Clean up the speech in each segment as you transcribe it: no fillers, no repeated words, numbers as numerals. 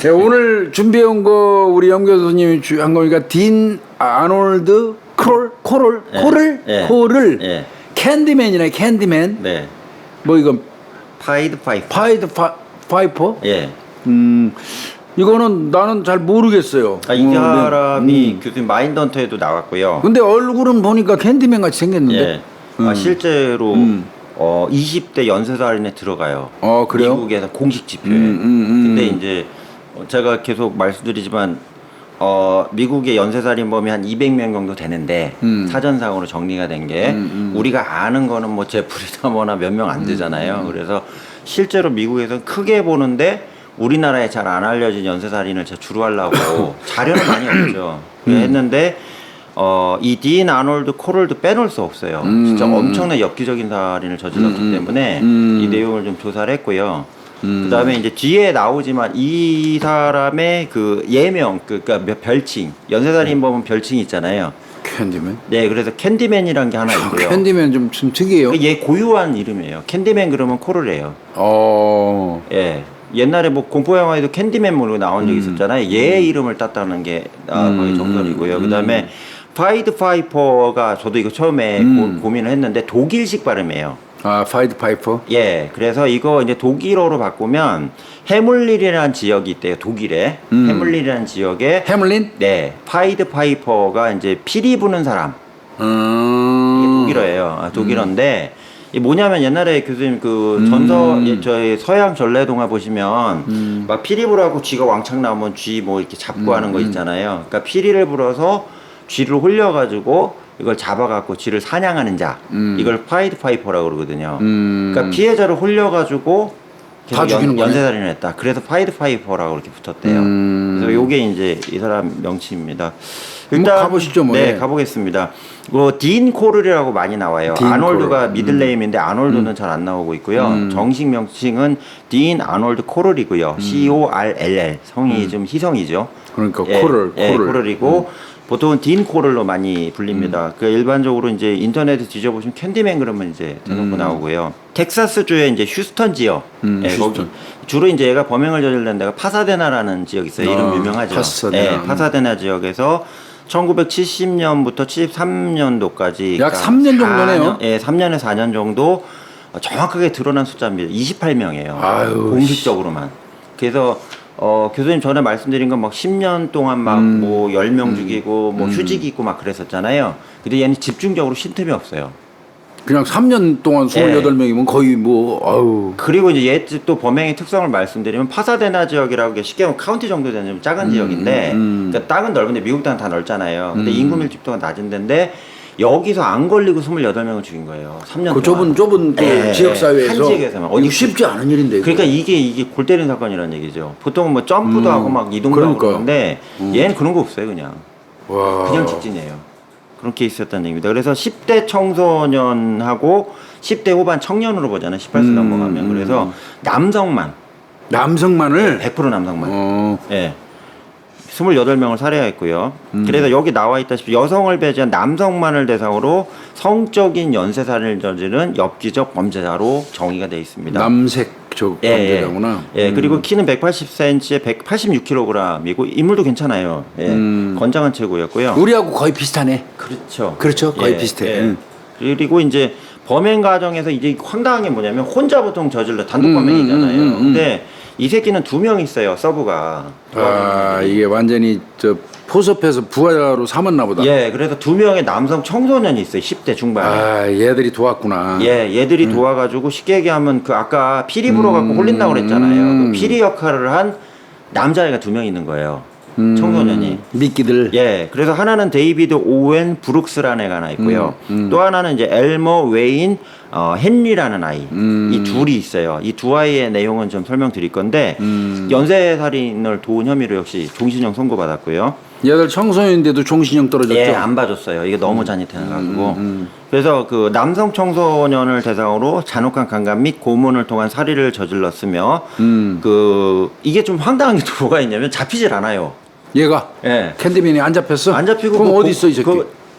네, 오늘 준비해온 거 우리 염 교수님이 한 거니까 딘 아놀드 코를 캔디맨이네. 캔디맨. 네. 뭐 이거 파이드 파이퍼? 예. 이거는 나는 잘 모르겠어요. 이 사람이 교수님 마인드헌터에도 나왔고요. 근데 얼굴은 보니까 캔디맨 같이 생겼는데. 예. 실제로 20대 연쇄살인에 들어가요. 그래요? 미국에서 공식 지표에. 근데 이제 제가 계속 말씀드리지만 미국의 연쇄살인범이 한 200명 정도 되는데 사전상으로 정리가 된 게 우리가 아는 거는 뭐 제프리 더머나 몇 명 안 되잖아요. 그래서 실제로 미국에서는 크게 보는데 우리나라에 잘 안 알려진 연쇄살인을 제가 주로 하려고 자료는 많이 없죠. 했는데 이 딘 아놀드 코럴도 빼놓을 수 없어요. 진짜 엄청난 엽기적인 살인을 저질렀기 때문에 이 내용을 좀 조사를 했고요. 그다음에 이제 뒤에 나오지만 이 사람의 그 예명, 그러니까 별칭, 연쇄살인범은 별칭이 있잖아요. 캔디맨? 네, 그래서 캔디맨이라는 게 하나 있고요. 캔디맨 좀 특이해요. 얘 고유한 이름이에요. 캔디맨 그러면 코럴이에요. 예. 옛날에 뭐 공포 영화에도 캔디맨 모르고 나온 적이 있었잖아요. 얘의 이름을 땄다는 게 거의 정설이고요. 그다음에 파이드 파이퍼가 저도 이거 처음에 고민을 했는데 독일식 발음이에요. 파이드 파이퍼? 예. 그래서 이거 이제 독일어로 바꾸면 해물린이라는 지역이 있대요. 독일에. 해물린이라는 지역에 해물린? 네. 파이드 파이퍼가 이제 피리 부는 사람. 이게 독일어예요. 독일어인데 이 뭐냐면 옛날에 교수님 그 저희 서양 전래동화 보시면 막 피리 불하고 쥐가 왕창 나오면 쥐 뭐 이렇게 잡고 하는 거 있잖아요. 그러니까 피리를 불어서 쥐를 홀려가지고 이걸 잡아갖고 쥐를 사냥하는 자, 이걸 파이드 파이퍼라고 그러거든요. 그러니까 피해자를 홀려가지고 다 죽이는 거네. 연쇄살인을 했다. 그래서 파이드 파이퍼라고 이렇게 붙었대요. 그래서 요게 이제 이 사람 명칭입니다. 일단 가보시죠, 뭐. 네, 가보겠습니다. 딘 코럴이라고 많이 나와요. 아놀드가 미들네임인데 아놀드는 잘 안 나오고 있고요. 정식 명칭은 딘 아놀드 코럴이고요. CORLL 성이 좀 희성이죠. 그러니까 코럴이고 보통은 딘 코럴로 많이 불립니다. 그 일반적으로 이제 인터넷에 뒤져보시면 캔디맨 그러면 이제 대놓고 나오고요. 텍사스주의 이제 휴스턴 지역. 거기 주로 이제 얘가 범행을 저지른 데가 파사데나라는 지역이 있어요. 이름 유명하죠. 파사데나. 파사데나 지역에서 1970년부터 73년도까지 약 3년 정도네요. 3년에서 4년 정도 정확하게 드러난 숫자입니다. 28명이에요. 아유, 공식적으로만. 그래서 교수님 전에 말씀드린 건 막 10년 동안 막 뭐 10명 죽이고 뭐 휴직 있고 막 그랬었잖아요. 근데 얘는 집중적으로 쉴 틈이 없어요. 그냥 3년 동안 28명이면 거의 뭐 아우. 그리고 이제 얘 또 범행의 특성을 말씀드리면 파사데나 지역이라고 게 쉽게 하면 카운티 정도 되는 좀 작은 지역인데 그러니까 땅은 넓은데 미국 땅은 다 넓잖아요. 근데 인구 밀집도가 낮은 데인데 여기서 안 걸리고 28명을 죽인 거예요. 3년 그 동안. 좁은 지역 사회에서 한 지역에서만. 이거 쉽지 않은 일인데. 그러니까 이게 골 때리는 사건이라는 얘기죠. 보통 뭐 점프도 하고 막 이동도 하고 그러는데 얘는 그런 거 없어요, 그냥. 와. 그냥 직진이에요. 그런 케이스였다는 얘기입니다. 그래서 10대 청소년하고 10대 후반 청년으로 보잖아요. 18세 넘어가면. 그래서 남성만을 100% 남성만. 예. 28명을 살해했고요. 그래서 여기 나와 있다시피 여성을 배제한 남성만을 대상으로 성적인 연쇄살인을 저지른 엽기적 범죄자로 정의가 되어 있습니다. 남색적 범죄자구나. 그리고 키는 180cm에 186kg이고 인물도 괜찮아요. 건장한 체구였고요. 우리하고 거의 비슷하네. 그렇죠. 거의 비슷해. 그리고 이제 범행 과정에서 이제 황당한 게 뭐냐면 혼자 보통 저질러 단독 범행이잖아요. 근데 이 새끼는 2명 있어요, 서브가. 이게 완전히 포섭해서 부하로 삼았나 보다. 그래서 2명의 남성 청소년이 있어요, 10대 중반에. 얘들이 도왔구나. 얘들이 도와가지고 쉽게 얘기하면 그 아까 피리 불어갖고 홀린다고 그랬잖아요. 그 피리 역할을 한 남자애가 2명 있는 거예요. 청소년이. 미끼들. 그래서 하나는 데이비드 오웬 브룩스라는 애가 하나 있고요. 또 하나는 이제 엘머 웨인 헨리라는 아이. 이 둘이 있어요. 이 두 아이의 내용은 좀 설명드릴 건데 연쇄살인을 도운 혐의로 역시 종신형 선고받았고요. 얘들 청소년인데도 종신형 떨어졌죠? 안 봐줬어요. 이게 너무 잔인해가지고. 그래서 그 남성 청소년을 대상으로 잔혹한 강간 및 고문을 통한 살인을 저질렀으며 이게 좀 황당한 게 또 뭐가 있냐면 잡히질 않아요. 얘가? 캔디맨이 안 잡혔어? 안 잡히고 그럼 어디 있어 이 새끼?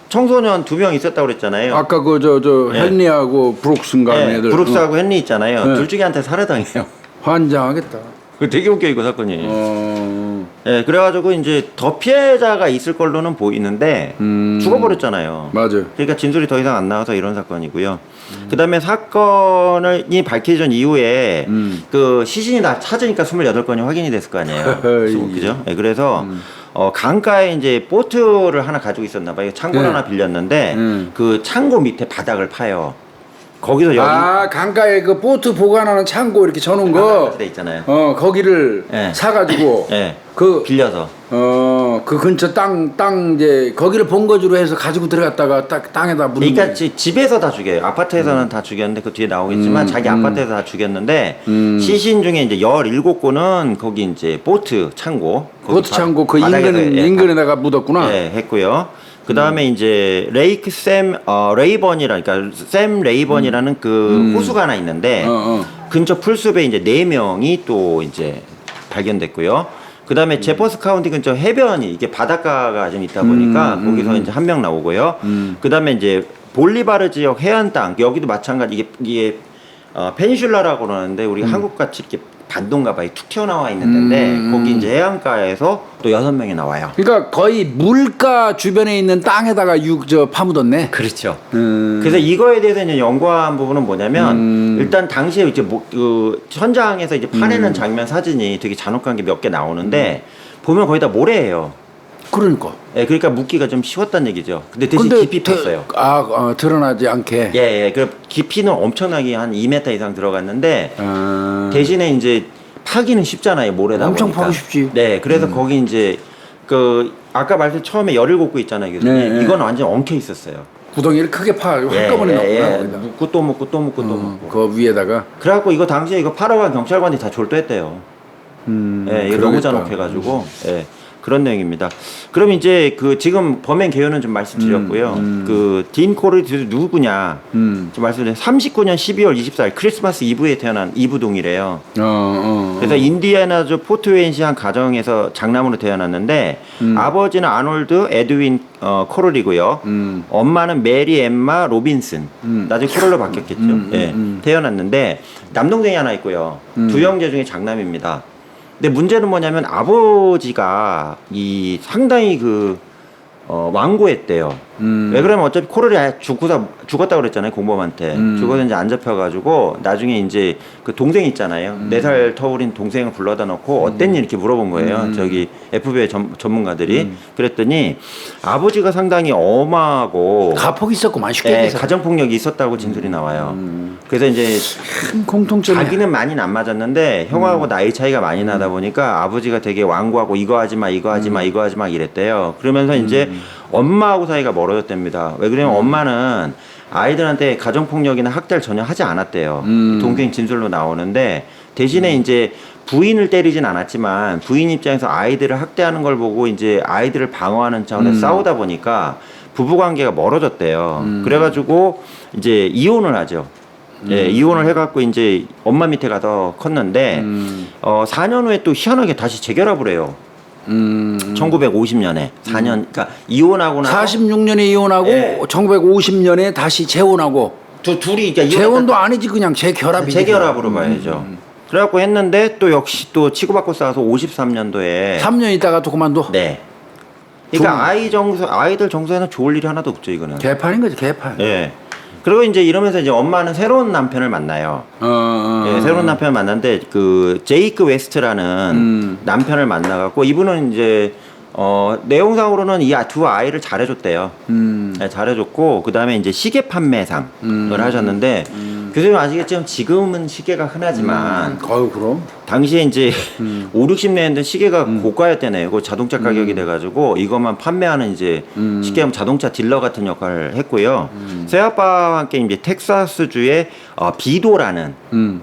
청소년 2명 있었다고 그랬잖아요. 아까 헨리하고 브룩스인가 하는 애들. 브룩스하고 헨리 있잖아요. 둘 중에 한테 살해당해요. 환장하겠다. 그 되게 웃겨 이거 사건이. 예, 그래가지고 이제 더 피해자가 있을 걸로는 보이는데 죽어버렸잖아요. 맞아요. 그러니까 진술이 더 이상 안 나와서 이런 사건이고요. 그다음에 사건이 밝혀진 이후에 그 시신이 다 찾으니까 28건이 확인이 됐을 거 아니에요. 그죠? 예, 그래서 강가에 이제 보트를 하나 가지고 있었나 봐요. 창고를 네. 하나 빌렸는데 그 창고 밑에 바닥을 파요. 거기서 여기 아, 강가에 그 보트 보관하는 창고 이렇게 쳐놓은 거. 돼 있잖아요. 거기를 예. 사가지고. 예. 그, 빌려서. 그 근처 땅 이제 거기를 본거지로 해서 가지고 들어갔다가 땅에다 묻는. 그러니까 집에서 다 죽여요. 아파트에서는 다 죽였는데 그 뒤에 나오겠지만 자기 아파트에서 다 죽였는데 시신 중에 이제 17구는 거기 이제 보트 창고. 거기 보트 창고 그 바닥에서, 인근에다가 묻었구나. 예, 했고요. 그 다음에 이제 레이크 레이번이라 그러니까 샘 레이번이라는 그 호수가 하나 있는데 근처 풀숲에 이제 4명이 또 이제 발견됐고요. 그 다음에 제퍼스 카운티 근처 해변이 이게 바닷가가 좀 있다 보니까 거기서 이제 1명 나오고요. 그 다음에 이제 볼리바르 지역 해안 땅 여기도 마찬가지 이게 페니슐라라고 그러는데 우리 한국 같이 이렇게 반동가봐이 툭 튀어나와 있는 데인데 거기 이제 해안가에서 또 6명이 나와요. 그러니까 거의 물가 주변에 있는 땅에다가 파묻었네. 그렇죠. 그래서 이거에 대해서 이제 연구한 부분은 뭐냐면 일단 당시에 이제 그 현장에서 이제 파내는 장면 사진이 되게 잔혹한 게 몇 개 나오는데 보면 거의 다 모래예요. 그러니까. 예, 그러니까 묻기가 좀 쉬웠다는 얘기죠. 근데 대신 깊이 팠어요. 드러나지 않게. 예. 그 깊이는 엄청나게 한 2m 이상 들어갔는데 대신에 이제 파기는 쉽잖아요. 모래다 엄청 보니까. 파기 쉽지. 네, 그래서 거기 이제 그 아까 말씀 처음에 17구 있잖아요. 교수님. 네. 이건 완전 엉켜 있었어요. 구덩이를 크게 한꺼번에 넣었구나. 묻고 또 묻고 또 묻고 또 묻고. 그 위에다가. 그래갖고 이거 당시에 이거 팔아간 경찰관이 다 졸도했대요. 예, 이거 너무 그러겠다. 잔혹해가지고. 예. 그런 내용입니다. 그럼 이제 그 지금 범행 개요는 좀 말씀드렸고요. 그 딘 코르디스 누구냐? 좀 말씀드려요. 39년 12월 24일 크리스마스 이브에 태어난 이브동이래요. 그래서 인디애나주 포트웨인시 한 가정에서 장남으로 태어났는데 아버지는 아놀드 에드윈 코럴이고요. 엄마는 메리 엠마 로빈슨. 나중에 코럴로 바뀌었겠죠. 예, 태어났는데 남동생이 하나 있고요. 두 형제 중에 장남입니다. 근데 문제는 뭐냐면 아버지가 이 상당히 완고했대요. 왜 그러면 어차피 코럴이 아예 죽었다 그랬잖아요. 공범한테. 죽어서 이제 안 잡혀가지고 나중에 이제 그 동생 있잖아요. 4살 터울인 동생을 불러다 놓고 어땠니 이렇게 물어본 거예요. 저기 FBI 전문가들이. 그랬더니 아버지가 상당히 엄하고 가폭이 있었구만 쉽게 해서. 가정폭력이 있었다고 진술이 나와요. 그래서 이제 큰 공통점이. 자기는 많이는 안 맞았는데 형하고 나이 차이가 많이 나다 보니까 아버지가 되게 완고하고 이거 하지 마 이거 하지 마 이거 하지 마 이랬대요. 그러면서 이제 엄마하고 사이가 멀어졌답니다. 왜 그러냐면 엄마는 아이들한테 가정폭력이나 학대를 전혀 하지 않았대요. 동생 진술로 나오는데 대신에 이제 부인을 때리진 않았지만 부인 입장에서 아이들을 학대하는 걸 보고 이제 아이들을 방어하는 차원에서 싸우다 보니까 부부관계가 멀어졌대요. 그래가지고 이제 이혼을 하죠. 예, 이혼을 해갖고 이제 엄마 밑에 가서 컸는데 4년 후에 또 희한하게 다시 재결합을 해요. 1950년에 4년 그러니까 이혼하고 나서 46년에 이혼하고 예. 1950년에 다시 재혼하고. 둘이 그러니까 재혼도 아니지 그냥 재결합이지. 재결합으로 봐야죠. 그래갖고 했는데 또 역시 또 치고받고 싸워서 53년도에 3년 있다가 또 그만둬. 네. 그러니까 아이들 정서에는 좋을 일이 하나도 없죠 이거는. 개판인 거지 개판. 예. 그리고 이제 이러면서 이제 엄마는 새로운 남편을 만나요. 예, 새로운 남편을 만났는데 그 제이크 웨스트라는 남편을 만나갖고 이분은 이제 내용상으로는 이 두 아이를 잘해줬대요. 네, 잘해줬고 그 다음에 이제 시계 판매상을 하셨는데 교수님 아시겠지만 지금은 시계가 흔하지만 그럼. 당시에 이제 5, 60년대 시계가 고가였대네요. 그 자동차 가격이 돼가지고 이것만 판매하는 이제 쉽게 자동차 딜러 같은 역할을 했고요. 새아빠와 함께 이제 텍사스주의 비도라는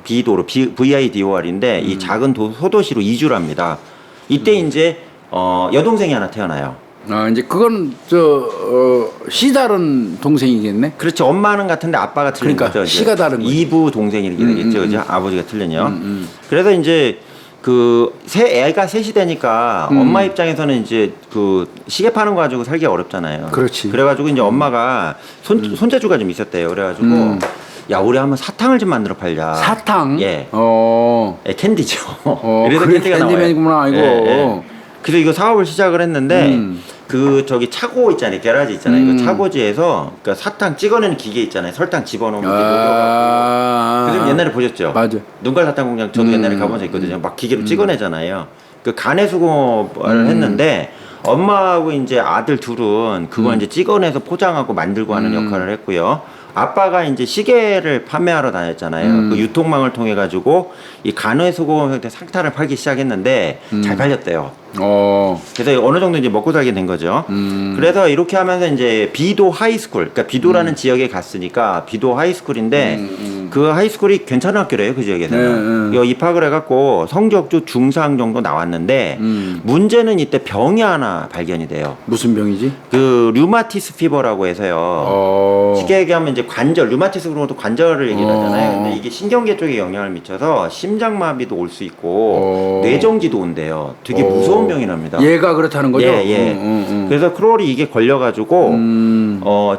비도로 VIDOR인데 이 작은 소도시로 이주를 합니다. 이때 이제 여동생이 하나 태어나요. 이제 그건 씨 다른 동생이겠네. 그렇죠. 엄마는 같은데 아빠가 틀린 그러니까 거죠. 이제. 씨가 다른 거지. 이부 동생 이렇게 되겠죠. 그죠? 아버지가 틀리냐. 그래서 이제 애가 셋이 되니까 엄마 입장에서는 이제 시계 파는 거 가지고 살기가 어렵잖아요. 그렇지. 그래가지고 이제 엄마가 손재주가 좀 있었대요. 그래가지고 야 우리 한번 사탕을 좀 만들어 팔자. 사탕? 예. 예, 캔디죠. 그래서 캔디맨이구나 이거. 예. 그래서 이거 사업을 시작을 했는데 그 저기 차고 있잖아요, 게라지 있잖아요. 그 차고지에서 그러니까 사탕 찍어내는 기계 있잖아요. 설탕 집어넣으면 그래서 옛날에 보셨죠? 맞아. 눈깔 사탕 공장 저도 옛날에 가본 적 있거든요. 막 기계로 찍어내잖아요. 그 간의 수공업을 했는데 엄마하고 이제 아들 둘은 그걸 이제 찍어내서 포장하고 만들고 하는 역할을 했고요. 아빠가 이제 시계를 판매하러 다녔잖아요. 그 유통망을 통해 가지고 이 간의 수공업 형태 상타를 팔기 시작했는데 잘 팔렸대요. 그래서 어느 정도 이제 먹고 살게 된 거죠. 그래서 이렇게 하면서 이제 비도 하이스쿨, 그러니까 비도라는 지역에 갔으니까 비도 하이스쿨인데 그 하이스쿨이 괜찮은 학교래요, 그 지역에서는. 이거 입학을 해갖고 성적도 중상 정도 나왔는데 문제는 이때 병이 하나 발견이 돼요. 무슨 병이지? 그 류마티스 피버라고 해서요. 쉽게 얘기하면 이제 관절, 류마티스 그런 것도 관절을 얘기를 하잖아요. 근데 이게 신경계 쪽에 영향을 미쳐서 심장마비도 올 수 있고 뇌정지도 온대요. 되게 무서운 병이랍니다. 얘가 그렇다는 거죠? 예. 그래서 크롤이 이게 걸려가지고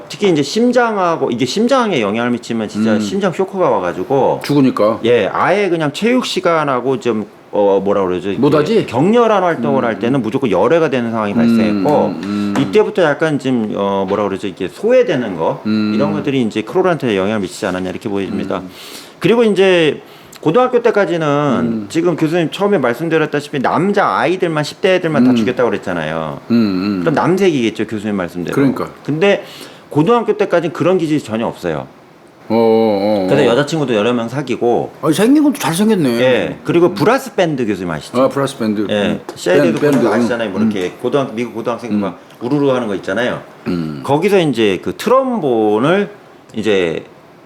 특히 이제 심장하고 이게 심장에 영향을 미치면 진짜 심장 쇼크가 와가지고 죽으니까. 예, 아예 그냥 체육 시간하고 좀 뭐라 그러죠? 못하지? 격렬한 활동을 할 때는 무조건 열애가 되는 상황이 발생했고 이때부터 약간 좀 뭐라 그러죠? 이게 소외되는 거 이런 것들이 이제 크롤한테 영향을 미치지 않았냐 이렇게 보여집니다. 그리고 이제 고등학교 때까지는 지금 교수님 처음에 말씀드렸다시피 남자 아이들만 10대 애들만 다 죽였다고 그랬잖아요. 그럼 남색이겠죠, 교수님 말씀대로. 그러니까. 근데 고등학교 때까지는 그런 기질이 전혀 없어요. 그래서 여자친구도 여러 명 사귀고. 생긴 것도 잘생겼네. 예. 그리고 브라스 밴드 교수님 아시죠? 브라스 밴드. 예. 쉐이드도 밴드 아시잖아요. 뭐 이렇게 미국 고등학생들 막 우르르 하는 거 있잖아요. 거기서 이제 그 트럼본을 이제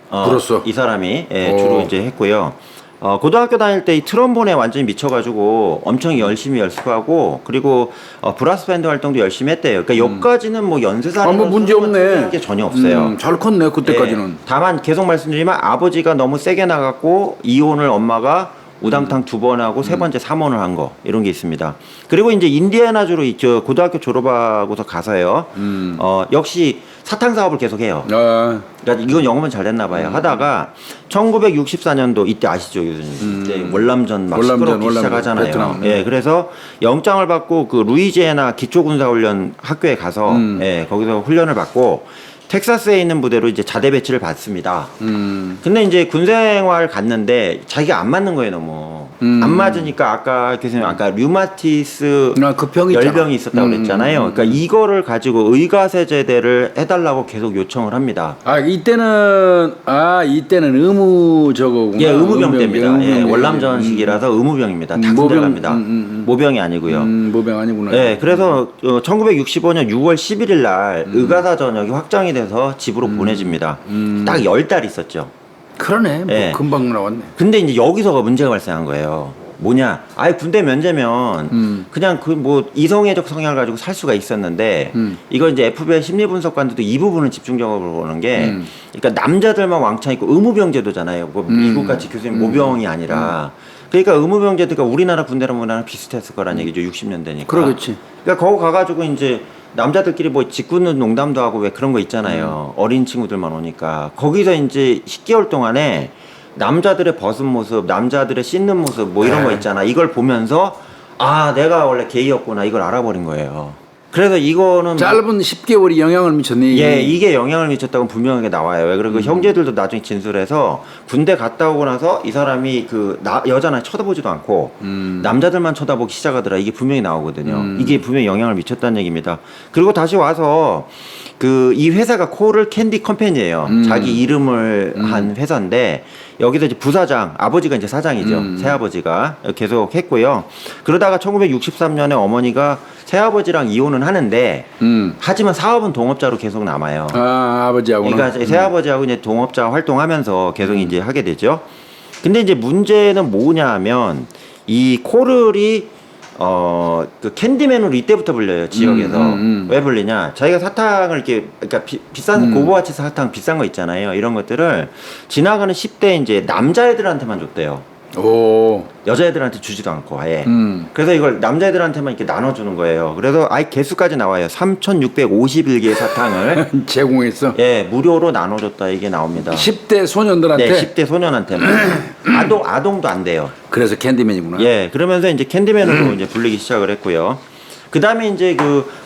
불었어. 이 사람이 주로 이제 했고요. 고등학교 다닐 때 이 트럼본에 완전히 미쳐가지고 엄청 열심히 연습하고 그리고 브라스 밴드 활동도 열심히 했대요. 그러니까 여기까지는 뭐 연쇄살인 뭐 문제 없네. 게 전혀 없어요. 잘 컸네 그때까지는. 예, 다만 계속 말씀드리면 아버지가 너무 세게 나갔고 이혼을 엄마가 우당탕 2번 하고 세 번째 3원을 한 거 이런 게 있습니다. 그리고 이제 인디애나주로 있죠. 고등학교 졸업하고서 가서요. 역시 사탕 사업을 계속해요. 그러니까 이건 영업은 잘 됐나 봐요. 하다가 1964년도 이때 아시죠, 교수님? 이때 월남전 막 시끄럽기 시작하잖아요. 베트남. 예, 그래서 영장을 받고 그 루이지애나 기초군사훈련 학교에 가서 예, 거기서 훈련을 받고 텍사스에 있는 부대로 이제 자대 배치를 받습니다. 근데 이제 군생활 갔는데 자기가 안 맞는 거예요, 너무. 안 맞으니까 아까 교수님 아까 류마티스 그 병이 열병이 있었다고 그랬잖아요. 그러니까 이거를 가지고 의가세제대를 해달라고 계속 요청을 합니다. 이때는 의무 저거구나. 예, 의무병 때입니다. 예, 월남전 시기라서 의무병입니다. 다 군대 갑니다. 모병이 아니고요. 모병 아니구나. 예, 그래서 1965년 6월 11일 날 의가사 전역이 확정이 돼서 집으로 보내집니다. 딱 10달 있었죠. 그러네. 예. 금방 나왔네. 근데 이제 여기서 문제가 발생한 거예요. 뭐냐? 아예 군대 면제면 그냥 그 뭐 이성애적 성향을 가지고 살 수가 있었는데 이걸 이제 FBI 심리분석관들도 이 부분을 집중적으로 보는 게 그러니까 남자들만 왕창 있고 의무병 제도잖아요. 뭐 미국같이 교수님 모병이 아니라 그러니까 의무병 제도가 우리나라 군대랑 문화랑 비슷했을 거란 얘기죠. 60년대니까. 그러겠지. 그러니까 거기 가가지고 이제 남자들끼리 뭐 짓궂은 농담도 하고 왜 그런 거 있잖아요. 어린 친구들만 오니까 거기서 이제 10개월 동안에 남자들의 벗은 모습, 남자들의 씻는 모습 뭐 이런 거 있잖아. 이걸 보면서 아 내가 원래 게이였구나 이걸 알아버린 거예요. 그래서 이거는 짧은 10개월이 영향을 미쳤네. 예, 이게 영향을 미쳤다고 분명하게 나와요. 왜 그리고 형제들도 나중에 진술해서 군대 갔다 오고 나서 이 사람이 여자나 쳐다보지도 않고 남자들만 쳐다보기 시작하더라. 이게 분명히 나오거든요. 이게 분명히 영향을 미쳤다는 얘기입니다. 그리고 다시 와서 이 회사가 코럴 캔디 컴퍼니예요. 자기 이름을 한 회사인데 여기서 이제 부사장, 아버지가 이제 사장이죠. 새아버지가 계속 했고요. 그러다가 1963년에 어머니가 새아버지랑 이혼은 하는데 하지만 사업은 동업자로 계속 남아요. 아버지하고는. 그러니까 새아버지하고 이제 동업자 활동하면서 계속 이제 하게 되죠. 근데 이제 문제는 뭐냐 하면 이 코럴이 그 캔디맨으로 이때부터 불려요, 지역에서. 왜 불리냐? 자기가 사탕을 이렇게, 그러니까 비싼 고보아치 사탕 비싼 거 있잖아요. 이런 것들을 지나가는 10대 이제 남자애들한테만 줬대요. 오. 여자애들한테 주지도 않고 아예. 그래서 이걸 남자애들한테만 이렇게 나눠주는 거예요. 그래서 아예 개수까지 나와요. 3,651개의 사탕을 제공했어. 예 무료로 나눠줬다 이게 나옵니다. 10대 소년들한테. 네, 10대 소년한테만. 아동도 안 돼요. 그래서 캔디맨이구나. 예, 그러면서 이제 캔디맨으로 이제 불리기 시작을 했고요. 그 다음에 이제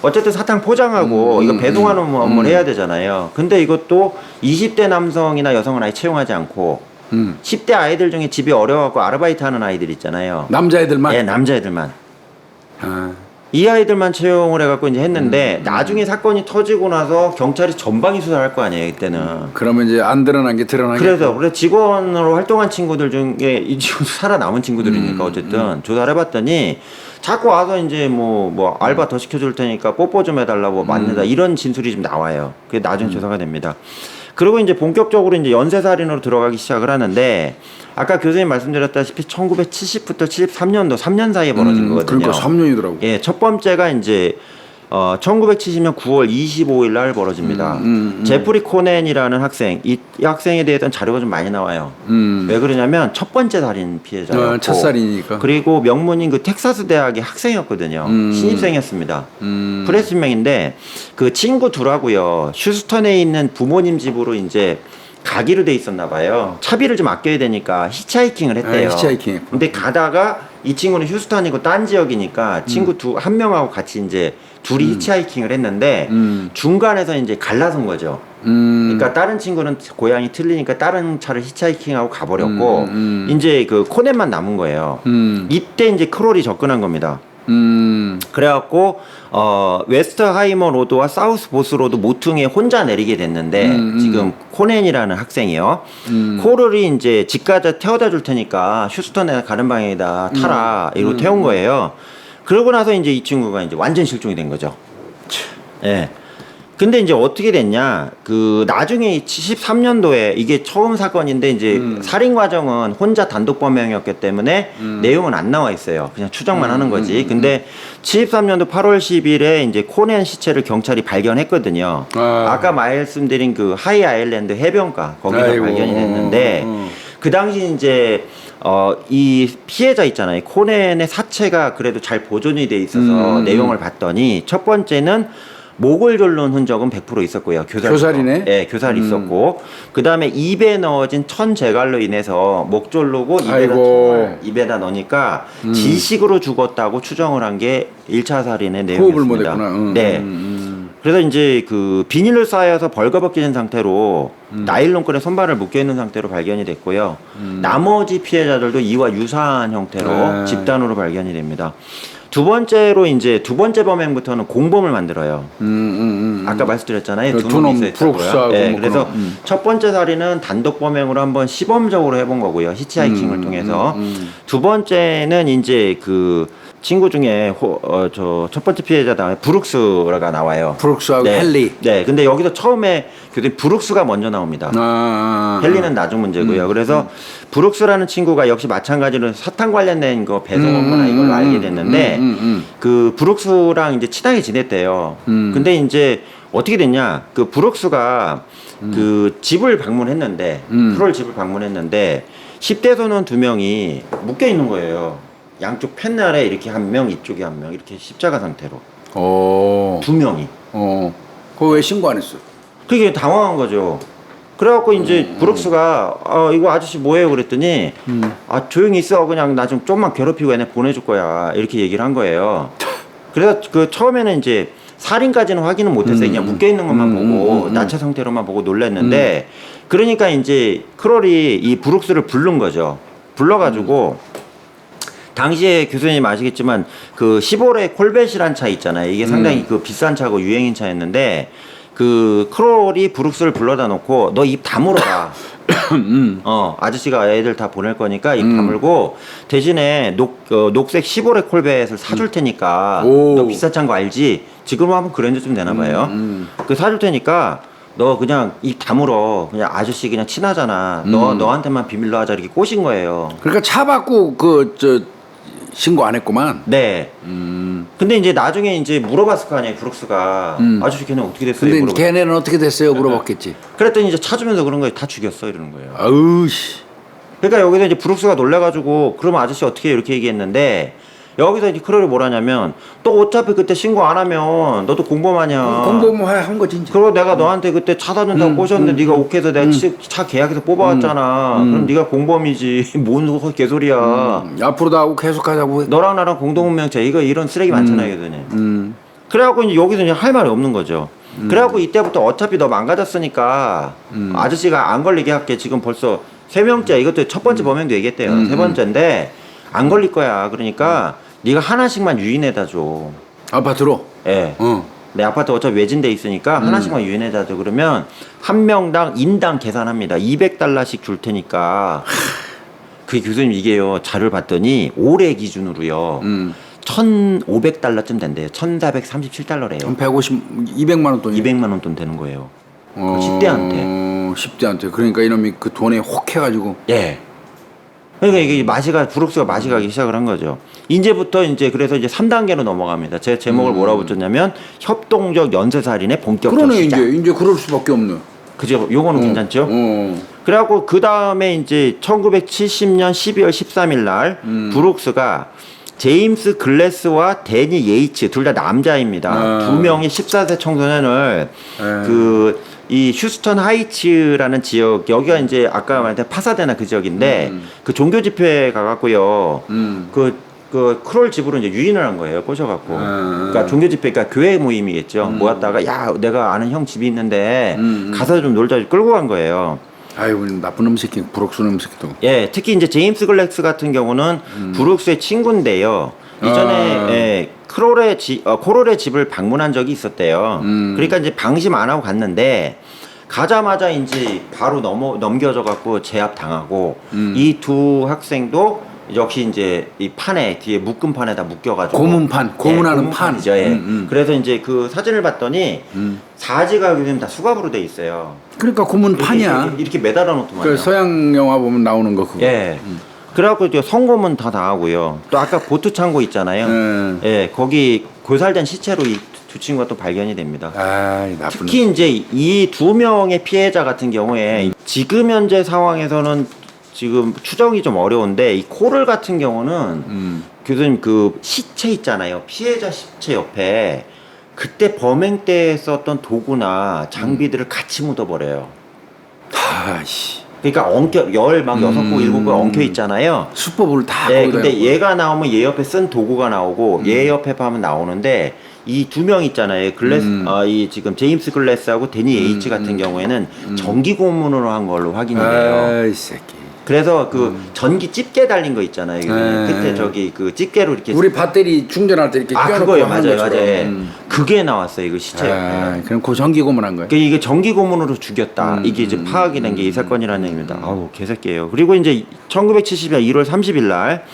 어쨌든 사탕 포장하고 이거 배송하는 업무를 해야 되잖아요. 근데 이것도 20대 남성이나 여성은 아예 채용하지 않고 10대 아이들 중에 집이 어려워갖고 아르바이트 하는 아이들 있잖아요. 남자애들만. 예, 남자애들만. 아. 이 아이들만 채용을 해갖고 이제 했는데 나중에 사건이 터지고 나서 경찰이 전방위 수사할 거 아니에요, 이때는. 그러면 이제 안 드러난 게 드러나게. 그래서 직원으로 활동한 친구들 중에 이 친구 살아남은 친구들이니까 어쨌든 조사를 해봤더니 자꾸 와서 이제 뭐 알바 더 시켜줄 테니까 뽀뽀 좀 해달라고 맞는다 이런 진술이 좀 나와요. 그게 나중에 조사가 됩니다. 그리고 이제 본격적으로 이제 연쇄살인으로 들어가기 시작을 하는데 아까 교수님 말씀드렸다시피 1970부터 73년도 3년 사이에 벌어진 거거든요. 그러니까 3년이더라고. 예, 첫 번째가 이제 1970년 9월 25일 날 벌어집니다. 제프리 코넨이라는 학생, 이 학생에 대해서는 자료가 좀 많이 나와요. 왜 그러냐면 첫 번째 살인 피해자였고, 첫 살이니까. 그리고 명문인 그 텍사스 대학의 학생이었거든요. 신입생이었습니다. 프레스맨인데 그 친구 둘하고요, 휴스턴에 있는 부모님 집으로 이제 가기로 돼 있었나 봐요. 차비를 좀 아껴야 되니까 히치하이킹을 했대요. 히치하이킹 했구나. 근데 가다가 이 친구는 휴스턴이고 딴 지역이니까 친구 한 명하고 같이 이제 둘이 히치하이킹을 했는데 중간에서 이제 갈라선 거죠. 그러니까 다른 친구는 고향이 틀리니까 다른 차를 히치하이킹하고 가버렸고 이제 그 코넷만 남은 거예요. 이때 이제 크롤이 접근한 겁니다. 그래갖고 웨스트 하이머 로드와 사우스 보스 로드 모퉁이에 혼자 내리게 됐는데 지금 코넨이라는 학생이요. 코럴이 이제 집까지 태워다 줄 테니까 휴스턴에 가는 방향이다 타라 이러고 태운 거예요. 그러고 나서 이제 이 친구가 이제 완전 실종이 된 거죠. 예. 근데 이제 어떻게 됐냐? 나중에 73년도에 이게 처음 사건인데 이제 살인 과정은 혼자 단독 범행이었기 때문에 내용은 안 나와 있어요. 그냥 추정만 하는 거지. 근데 73년도 8월 10일에 이제 코넨 시체를 경찰이 발견했거든요. 아까 말씀드린 그 하이 아일랜드 해변가 거기서 발견이 됐는데 그 당시 이제 이 피해자 있잖아요. 코넨의 사체가 그래도 잘 보존이 돼 있어서 내용을 봤더니 첫 번째는 목을 졸른 흔적은 100% 있었고요. 교살이네? 네, 교살이 있었고. 그 다음에 입에 넣어진 천재갈로 인해서 목 졸르고 입에다 넣으니까 지식으로 죽었다고 추정을 한 게 1차 살인의 내용이었습니다. 호흡을 못했구나. 네. 그래서 이제 비닐을 쌓여서 벌거벗겨진 상태로 나일론끈에 손발을 묶여있는 상태로 발견이 됐고요. 나머지 피해자들도 이와 유사한 형태로 집단으로 발견이 됩니다. 두 번째로 이제 두 번째 범행부터는 공범을 만들어요. 아까 말씀드렸잖아요. 두 놈이 있었고요. 네, 그래서 첫 번째 살인은 단독 범행으로 한번 시범적으로 해본 거고요. 히치하이킹을 통해서. 두 번째는 이제 친구 중에 첫 번째 피해자 다음에 브룩스가 나와요. 브룩스하고 헨리. 네, 근데 여기서 처음에 브룩스가 먼저 나옵니다. 헨리는 나중 문제고요. 그래서 브룩스라는 친구가 역시 마찬가지로 사탕 관련된 거 배송 업무나 이걸로 알게 됐는데 브룩스랑 이제 친하게 지냈대요. 근데 이제 어떻게 됐냐? 브룩스가 집을 방문했는데 크롤 집을 방문했는데 10대 소년 2명이 묶여 있는 거예요. 양쪽 펜 아래 이렇게 한 명, 이쪽에 한 명, 이렇게 십자가 상태로. 2명이. 그거 왜 신고 안 했어? 그게 당황한 거죠. 그래갖고 이제 브룩스가 이거 아저씨 뭐예요? 그랬더니 조용히 있어. 그냥 나 좀 좀만 괴롭히고 얘네 보내줄 거야. 이렇게 얘기를 한 거예요. 그래서 처음에는 이제 살인까지는 확인은 못했어요. 그냥 묶여 있는 것만 보고 나체 상태로만 보고 놀랬는데 그러니까 이제 크롤이 이 브룩스를 부른 거죠. 불러가지고 당시에 교수님 아시겠지만 시보레 콜벳이란 차 있잖아요. 이게 상당히 비싼 차고 유행인 차였는데 크롤이 브룩스를 불러다 놓고 너 입 다물어라. 아저씨가 애들 다 보낼 거니까 입 다물고 대신에 녹색 시보레 콜벳을 사줄 테니까 너 비싼 차인 거 알지? 지금은 한번 그랜저쯤 되나 봐요. 사줄 테니까 너 그냥 입 다물어. 그냥 아저씨 그냥 친하잖아. 너한테만 비밀로 하자. 이렇게 꼬신 거예요. 그러니까 차 받고 신고 안 했구만. 네. 근데 이제 나중에 이제 물어봤을 거 아니에요, 브룩스가. 아저씨 걔네 어떻게 됐어요? 근데 걔네는 어떻게 됐어요? 물어봤겠지. 그랬더니 이제 찾으면서 그런 거예요. 다 죽였어 이러는 거예요. 아우 씨. 그러니까 여기서 이제 브룩스가 놀래가지고 그럼 아저씨 어떻게 해요? 이렇게 얘기했는데 여기서 이제 크롤이 뭐라냐면 또 어차피 그때 신고 안 하면 너도 공범하냐. 공범 한 거지 이제. 그리고 내가 너한테 그때 차 사준다고 꼬셨는데 네가 오케이해서 내가 차 계약해서 뽑아왔잖아. 그럼 네가 공범이지. 뭔 개소리야. 앞으로도 하고 계속하자고. 너랑 나랑 공동운명체 이거 이런 쓰레기 많잖아요, 교수님. 그래갖고 이제 여기서 이제 할 말이 없는 거죠. 그래갖고 이때부터 어차피 너 망가졌으니까 아저씨가 안 걸리게 할게. 지금 벌써 3명째. 이것도 첫 번째 범행도 얘기했대요. 세 번째인데 안 걸릴 거야. 그러니까 네가 하나씩만 유인해다 줘. 아파트로. 예. 내 아파트 어차피 외진돼 있으니까 하나씩만 유인해다 줘. 그러면 한 명당 인당 계산합니다. $200씩 줄 테니까. 그 교수님 이게요. 자료를 봤더니 올해 기준으로요. $1,500쯤 된대요. $1,437래요. 200만 원 돈이. 200만 원 돈 되는 거예요. 10대한테. 10대한테. 그러니까 이놈이 그 돈에 혹 해가지고. 예. 그러니까 이게 브룩스가 맛이 가기 시작을 한 거죠. 이제부터 이제 그래서 이제 3단계로 넘어갑니다. 제 제목을 뭐라고 붙였냐면 협동적 연쇄살인의 본격적 그러네 시작. 이제 그럴 수밖에 없네. 그죠? 요거는 괜찮죠? 그래갖고 그 다음에 이제 1970년 12월 13일 날 브룩스가 제임스 글래스와 데니 예이츠 둘 다 남자입니다. 두 명의 14세 청소년을 이 휴스턴 하이츠라는 지역 여기가 이제 아까 말했던 파사데나 그 지역인데 그 종교 집회에 가갖고요. 그 크롤 집으로 이제 유인을 한 거예요. 꼬셔갖고. 그러니까 종교 집회, 그러니까 교회 모임이겠죠. 모았다가 야 내가 아는 형 집이 있는데 가서 좀 놀자 끌고 간 거예요. 아이고 나쁜 놈 새끼, 브룩스 놈 새끼도. 예, 특히 이제 제임스 글렉스 같은 경우는 브룩스의 친구인데요. 이전에 예, 코롤의 집을 방문한 적이 있었대요. 그러니까 이제 방심 안 하고 갔는데 가자마자 이제 바로 넘겨져 갖고 제압 당하고 이 두 학생도 역시 이제 이 판에 뒤에 묶음 판에다 묶여가지고 고문판, 고문하는 판. 판이죠. 예. 그래서 이제 그 사진을 봤더니 사지가 요즘 다 수갑으로 돼 있어요. 그러니까 고문판이야. 이렇게 매달아 놓더만요. 그 서양 영화 보면 나오는 거 그거. 예. 그래갖고 이제 성고문 다 당하고요. 또 아까 보트 창고 있잖아요. 예, 거기 고살된 시체로 이 두 친구가 또 발견이 됩니다. 아이 나쁜. 특히 이제 이 두 명의 피해자 같은 경우에 지금 현재 상황에서는 지금 추정이 좀 어려운데 이 코를 같은 경우는 교수님 그 시체 있잖아요. 피해자 시체 옆에 그때 범행 때 썼던 도구나 장비들을 같이 묻어버려요. 아씨. 그러니까 막 6고 7고 엉켜 있잖아요. 수법을 다. 네, 근데 얘가 나오면 얘 옆에 쓴 도구가 나오고 얘 옆에 하면 나오는데 이 두 명 있잖아요. 이 지금 제임스 글래스하고 데니 예이츠 같은 경우에는 전기 고문으로 한 걸로 확인이 돼요. 아이 새끼. 그래서 그 전기 집게 달린 거 있잖아요. 끝에 저기 그 집게로 이렇게 우리 배터리 충전할 때 이렇게 껴놓고 그거요. 하는 맞아요. 것처럼. 맞아요. 그게 나왔어요. 이거 시체 옆에. 아, 그럼 그 전기 고문한 거야. 그러니까 이게 전기 고문으로 죽였다. 이게 이제 파악이 된 게 이 사건이라는 얘기입니다. 아우 개새끼예요. 그리고 이제 1970년 1월 30일 날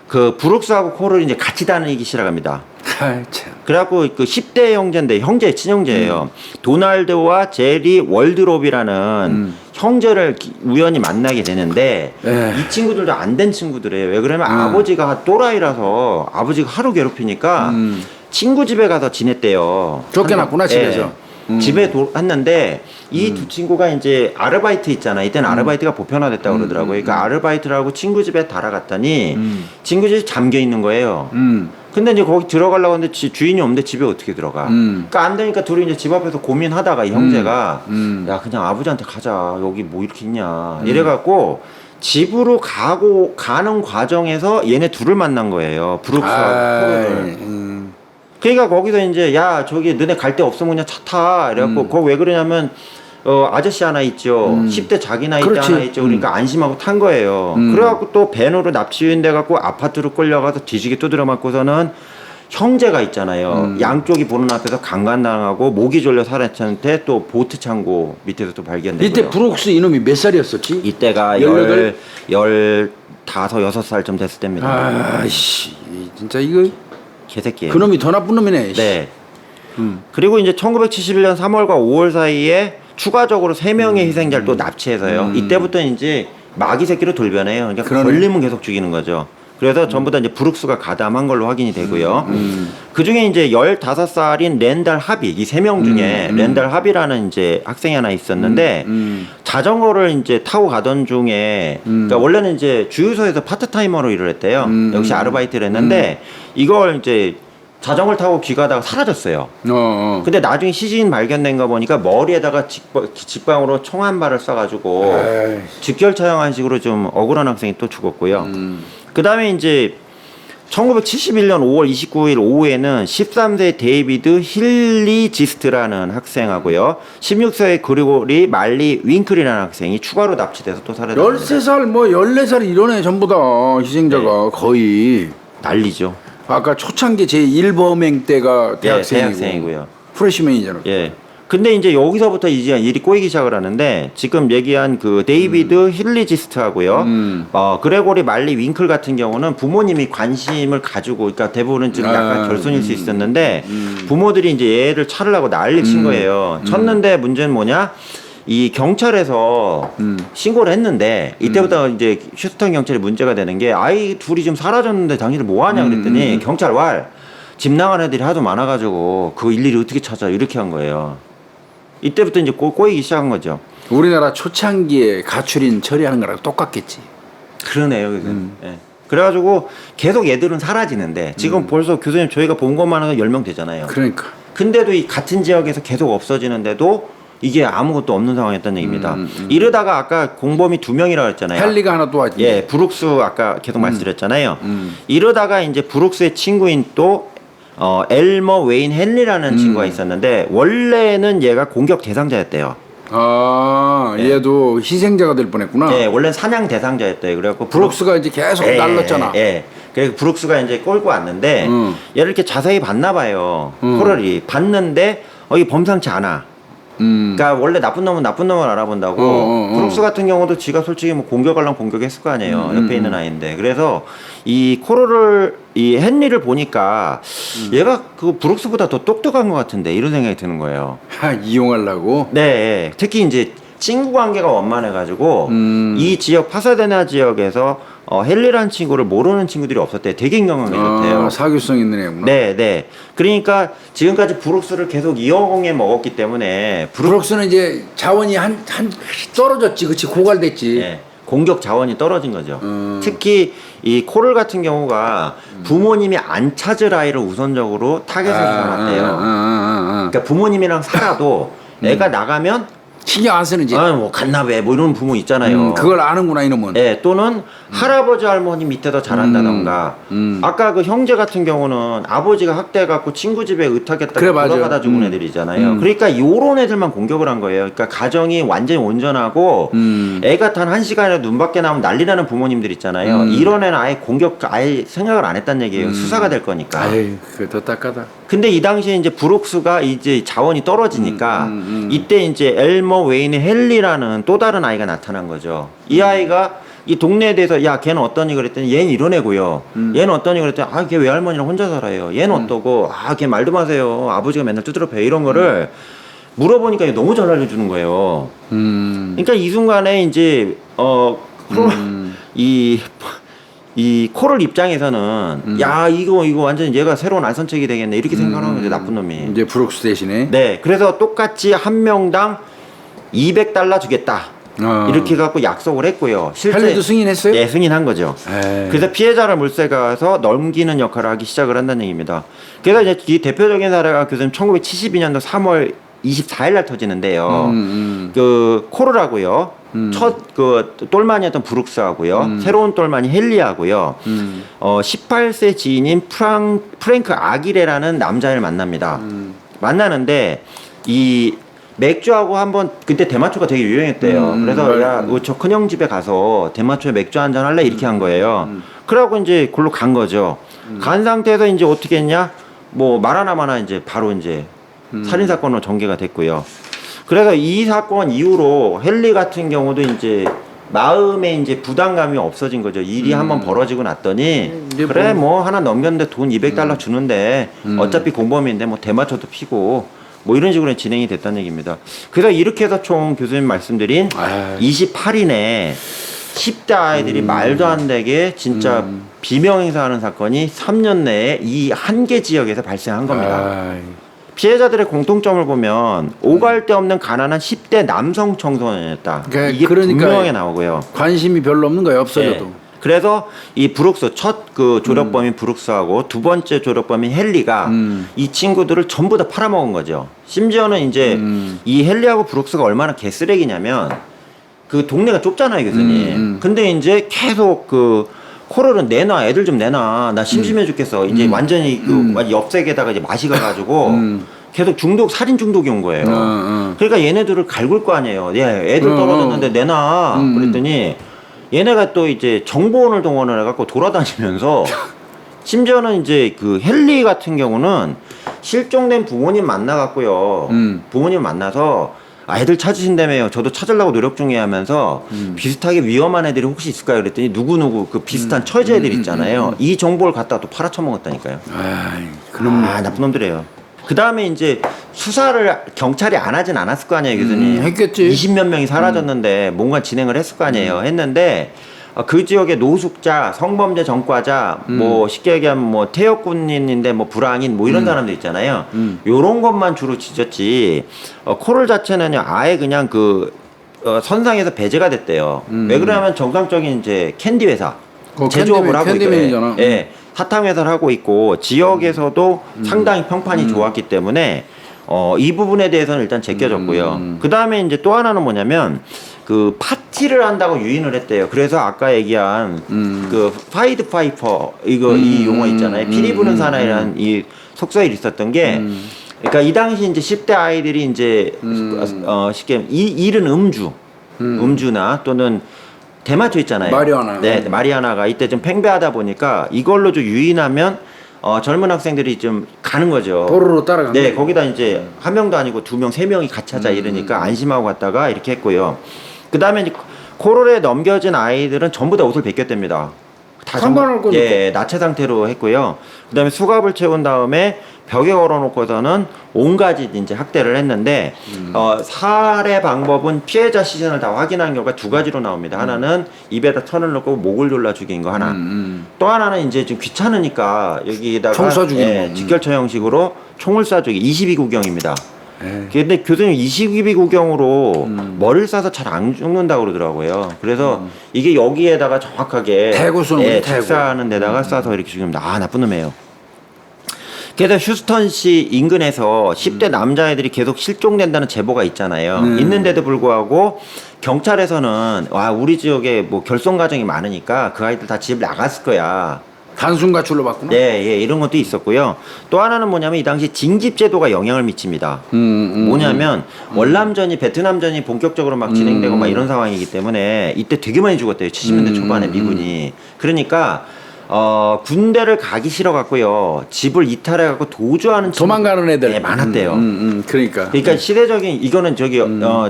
그 브룩스하고 코를 이제 같이 다니기 시작합니다. 아이 참. 그래갖고 그 10대 형제인데 친형제예요. 도날드와 제리 월드롭이라는 형제를 우연히 만나게 되는데 이 친구들도 안 된 친구들이에요. 왜 그러면 아버지가 또라이라서 아버지가 하루 괴롭히니까 친구 집에 가서 지냈대요. 쫓겨났구나 집에서. 집에 왔는데 이 두 친구가 이제 아르바이트 있잖아. 이때는 아르바이트가 보편화됐다고 그러더라고요. 그러니까 아르바이트를 하고 친구 집에 달아갔더니 친구 집이 잠겨 있는 거예요. 근데 이제 거기 들어가려고 하는데 주인이 없는데 집에 어떻게 들어가? 그러니까 안 되니까 둘이 이제 집 앞에서 고민하다가 이 형제가 야 그냥 아버지한테 가자. 여기 뭐 이렇게 있냐. 이래갖고 집으로 가는 과정에서 얘네 둘을 만난 거예요. 브룩스하고 코를. 그러니까 거기서 이제 야 저기 너네 갈 데 없으면 그냥 차 타. 이래갖고 거기 왜 그러냐면 아저씨 하나 있죠. 10대 자기 나이 때 그렇지. 하나 있죠. 그러니까 안심하고 탄 거예요. 그래갖고 또 밴으로 납치유인 돼갖고 아파트로 끌려가서 뒤지게 두드려 맞고서는 형제가 있잖아요. 양쪽이 보는 앞에서 강간당하고 목이 졸려 살해했는데 또 보트 창고 밑에서 또 발견되고요. 이때 브룩스 이놈이 몇 살이었었지? 이때가 18? 6살쯤 됐을 때입니다. 아씨 진짜 이거 개새끼예요. 그놈이 더 나쁜 놈이네. 네. 그리고 이제 1971년 3월과 5월 사이에 추가적으로 3명의 희생자를 또 납치해서요. 이때부터 이제 마귀 새끼로 돌변해요. 그러니까 그러네. 걸리면 계속 죽이는 거죠. 그래서 전부 다 이제 브룩스가 가담한 걸로 확인이 되고요. 그 중에 이제 15살인 랜달 하비, 이 3명 중에 랜달 하비라는 이제 학생이 하나 있었는데 자전거를 이제 타고 가던 중에 그러니까 원래는 이제 주유소에서 파트타이머로 일을 했대요. 역시 아르바이트를 했는데 이걸 이제 자전거를 타고 귀가다가 사라졌어요. 근데 나중에 시신 발견된 거 보니까 머리에다가 직방으로 총 한 발을 쏴가지고 직결 처형한 식으로 좀 억울한 학생이 또 죽었고요. 그 다음에 이제 1971년 5월 29일 오후에는 13세 데이비드 힐리지스트라는 학생하고요. 16세의 그리고리 말리 윙클이라는 학생이 추가로 납치돼서 또 살해됐습니다. 13살 뭐 14살 이러네 전부 다 희생자가 거의. 난리죠. 아까 초창기 제1범행 때가 대학생이고 대학생이고요. 프레시맨이잖아. 예. 근데 이제 여기서부터 이제 일이 꼬이기 시작을 하는데 지금 얘기한 그 데이비드 힐리지스트하고요. 그레고리 말리 윙클 같은 경우는 부모님이 관심을 가지고 그러니까 대부분은 좀 약간 결손일 수 있었는데 부모들이 이제 얘를 차르라고 난리 친 거예요. 쳤는데 문제는 뭐냐? 이 경찰에서 신고를 했는데 이때부터 이제 휴스턴 경찰이 문제가 되는 게 아이 둘이 좀 사라졌는데 당신들 뭐 하냐 그랬더니 경찰 집 나간 애들이 하도 많아가지고 그거 일일이 어떻게 찾아 이렇게 한 거예요. 이때부터 이제 꼬이기 시작한 거죠. 우리나라 초창기에 가출인 처리하는 거랑 똑같겠지. 그러네요. 예. 그래가지고 계속 얘들은 사라지는데 지금 벌써 교수님 저희가 본 것만 해도 10명 되잖아요. 그러니까. 근데도 이 같은 지역에서 계속 없어지는데도 이게 아무것도 없는 상황이었다는 얘기입니다. 이러다가 아까 공범이 2명이라고 했잖아요. 헨리가 하나 또 하지. 예, 브룩스 아까 계속 말씀드렸잖아요. 이러다가 이제 브룩스의 친구인 또 엘머 웨인 헨리라는 친구가 있었는데 원래는 얘가 공격 대상자였대요. 얘도 희생자가 될 뻔했구나. 예, 원래는 사냥 대상자였대요. 그래갖고 브룩스가 이제 계속 날랐잖아. 예. 그래서 브룩스가 이제 끌고 왔는데 얘를 이렇게 자세히 봤나 봐요. 코럴이 봤는데 이 범상치 않아. 그러니까 원래 나쁜 놈은 나쁜 놈을 알아본다고. 브룩스 같은 경우도 지가 솔직히 뭐 공격하려면 공격했을 거 아니에요. 옆에 있는 아이인데. 그래서 이 이 헨리를 보니까 얘가 그 브룩스보다 더 똑똑한 것 같은데 이런 생각이 드는 거예요. 이용하려고? 네. 특히 이제 친구 관계가 원만해가지고 이 지역 파사데나 지역에서 헨리라는 친구를 모르는 친구들이 없었대. 되게 인간관계 좋대요. 사교성 있는 애구나. 네. 그러니까 지금까지 브룩스를 계속 이어공에 먹었기 때문에 브룩스는 이제 자원이 한 떨어졌지, 그치? 고갈됐지. 네, 공격 자원이 떨어진 거죠. 특히 이 코럴 같은 경우가 부모님이 안 찾을 아이를 우선적으로 타겟을 삼았대요. 그러니까 부모님이랑 살아도 애가 나가면 신경 안 쓰는지. 뭐 갔나 왜 뭐 이런 부모 있잖아요. 그걸 아는구나 이놈은. 네, 또는 할아버지 할머니 밑에서 자란다던가. 아까 그 형제 같은 경우는 아버지가 학대해갖고 친구 집에 의탁했다가 그래, 맞아. 돌아가다 죽은 애들이잖아요. 그러니까 요런 애들만 공격을 한 거예요. 그러니까 가정이 완전히 온전하고 애가 단 1시간이라도 눈 밖에 나오면 난리 나는 부모님들 있잖아요. 이런 애는 아예 아예 생각을 안 했다는 얘기예요. 수사가 될 거니까. 아유, 그게 더 딱하다. 근데 이 당시에 이제 브룩스가 이제 자원이 떨어지니까 이때 이제 엘머 웨인의 헨리라는 또 다른 아이가 나타난 거죠. 이 아이가 이 동네에 대해서 야 걔는 어떠니 그랬더니 얘는 이런 애고요. 얘는 어떠니 그랬더니 걔 외할머니랑 혼자 살아요. 얘는 어떠고 걔 말도 마세요. 아버지가 맨날 두드려 패요. 이런 거를 물어보니까 너무 잘 알려주는 거예요. 그러니까 이 순간에 이제 이 코럴 입장에서는 야 이거 완전 얘가 새로운 알선책이 되겠네 이렇게 생각하는 거죠. 나쁜 놈이. 이제 브룩스 대신에. 네, 그래서 똑같이 한 명당 $200 주겠다. 이렇게 갖고 약속을 했고요. 헨리도 승인했어요? 네, 승인한 거죠. 그래서 피해자를 물색해서 넘기는 역할을 하기 시작을 한다는 얘기입니다. 그래서 이제 이 대표적인 사례가 교수님 1972년도 3월 24일 날 터지는데요. 그 코르라고요. 첫 그 똘마니였던 브룩스하고요. 새로운 똘마니 헨리하고요. 18세 지인인 프랭크 아기레라는 남자를 만납니다. 만나는데 이 맥주하고 한번 그때 대마초가 되게 유행했대요. 그래서 야, 저 큰형 집에 가서 대마초에 맥주 한잔 할래 이렇게 한 거예요. 그러고 이제 그걸로 간 거죠. 간 상태에서 이제 어떻게 했냐? 뭐 말 하나마나 이제 바로 이제 살인 사건으로 전개가 됐고요. 그래서 이 사건 이후로 헨리 같은 경우도 이제 마음에 이제 부담감이 없어진 거죠. 일이 한번 벌어지고 났더니 그래 뭐 하나 넘겼는데 돈 $200 주는데 어차피 공범인데 뭐 대마초도 피고 뭐 이런 식으로 진행이 됐다는 얘기입니다. 그래서 이렇게 해서 총 교수님 말씀드린 28인의 10대 아이들이 말도 안 되게 진짜 비명 행사하는 사건이 3년 내에 이 한 개 지역에서 발생한 겁니다. 피해자들의 공통점을 보면 오갈 데 없는 가난한 10대 남성 청소년이었다. 이게 그러니까 분명하게 나오고요. 관심이 별로 없는 거예요. 없어져도. 네. 그래서 이 브룩스 첫 그 조력범인 브룩스하고 두 번째 조력범인 헨리가 이 친구들을 전부 다 팔아먹은 거죠. 심지어는 이제 이 헨리하고 브룩스가 얼마나 개쓰레기냐면 그 동네가 좁잖아요, 교수님. 근데 이제 계속 그 코럴은 내놔, 애들 좀 내놔. 나 심심해 죽겠어. 이제 완전히 그 옆색에다가 이제 맛이 가가지고 계속 살인 중독이 온 거예요. 그러니까 얘네들을 갈굴 거 아니에요. 예, 애들 떨어졌는데 내놔. 그랬더니 얘네가 또 이제 정보원을 동원을 해갖고 돌아다니면서 심지어는 이제 그 헨리 같은 경우는 실종된 부모님 만나갖고요. 부모님 만나서 애들 찾으신다며요. 저도 찾으려고 노력 중이에요 하면서 비슷하게 위험한 애들이 혹시 있을까요? 그랬더니 누구누구 그 비슷한 처지애들 있잖아요. 이 정보를 갖다가 또 팔아쳐먹었다니까요. 그럼 나쁜 놈들이에요. 그 다음에 이제 수사를 경찰이 안 하진 않았을 거 아니에요, 교수님. 했겠지. 20몇 명이 사라졌는데 뭔가 진행을 했을 거 아니에요. 했는데 그 지역의 노숙자, 성범죄 전과자, 뭐 쉽게 얘기하면 뭐 퇴역군인인데 뭐 불황인 뭐 이런 사람들 있잖아요. 요런 것만 주로 지졌지. 코럴 자체는요 아예 그냥 그 선상에서 배제가 됐대요. 왜 그러냐면 정상적인 이제 캔디 회사 제조업을 하고 있고요. 예. 사탕 회사를 하고 있고 지역에서도 상당히 평판이 좋았기 때문에 이 부분에 대해서는 일단 제껴졌고요. 그 다음에 이제 또 하나는 뭐냐면 그 파티를 한다고 유인을 했대요. 그래서 아까 얘기한 그 파이드 파이퍼 이 용어 있잖아요. 피리 부는 사나이라는 이 속설이 있었던 게 그러니까 이 당시 이제 10대 아이들이 이제 쉽게 일은 음주나 또는 대마초 있잖아요. 마리아나. 네, 마리아나가 이때 좀 팽배하다 보니까 이걸로 좀 유인하면 젊은 학생들이 좀 가는 거죠. 도로로 따라가는 네, 거예요. 거기다 이제 한 명도 아니고 두 명, 세 명이 같이 하자 이러니까 안심하고 갔다가 이렇게 했고요. 그 다음에 이제 코럴에 넘겨진 아이들은 전부 다 옷을 벗겼답니다. 다 상관할 건 예, 나체 상태로 했고요. 그 다음에 수갑을 채운 다음에 벽에 걸어놓고서는 온가지 이제 학대를 했는데 살해 방법은 피해자 시선을 다 확인한 결과 두 가지로 나옵니다. 하나는 입에다 천을 넣고 목을 졸라 죽인 거 하나. 또 하나는 이제 좀 귀찮으니까 여기다가 총 쏴주기는 거. 직결처 형식으로 총을 쏴주기 22구경입니다. 근데 교수님 22구경으로 머리를 쏴서 잘 안 죽는다고 그러더라고요. 그래서 이게 여기에다가 정확하게 대구 쏘는 거죠, 대구. 직사하는 데다가 쏴서 이렇게 죽입니다. 나쁜 놈이에요. 그래서 휴스턴시 인근에서 10대 남자애들이 계속 실종된다는 제보가 있잖아요. 있는데도 불구하고 경찰에서는 우리 지역에 뭐 결손 가정이 많으니까 그 아이들 다 집 나갔을 거야. 단순 가출로 봤구나. 예, 이런 것도 있었고요. 또 하나는 뭐냐면 이 당시 징집 제도가 영향을 미칩니다. 뭐냐면 월남전이 베트남전이 본격적으로 막 진행되고 막 이런 상황이기 때문에 이때 되게 많이 죽었대요. 70년대 초반에 미군이. 그러니까 군대를 가기 싫어 갖고요. 집을 이탈해 갖고 도주하는 도망가는 애들. 네, 많았대요. 그러니까 시대적인 이거는 저기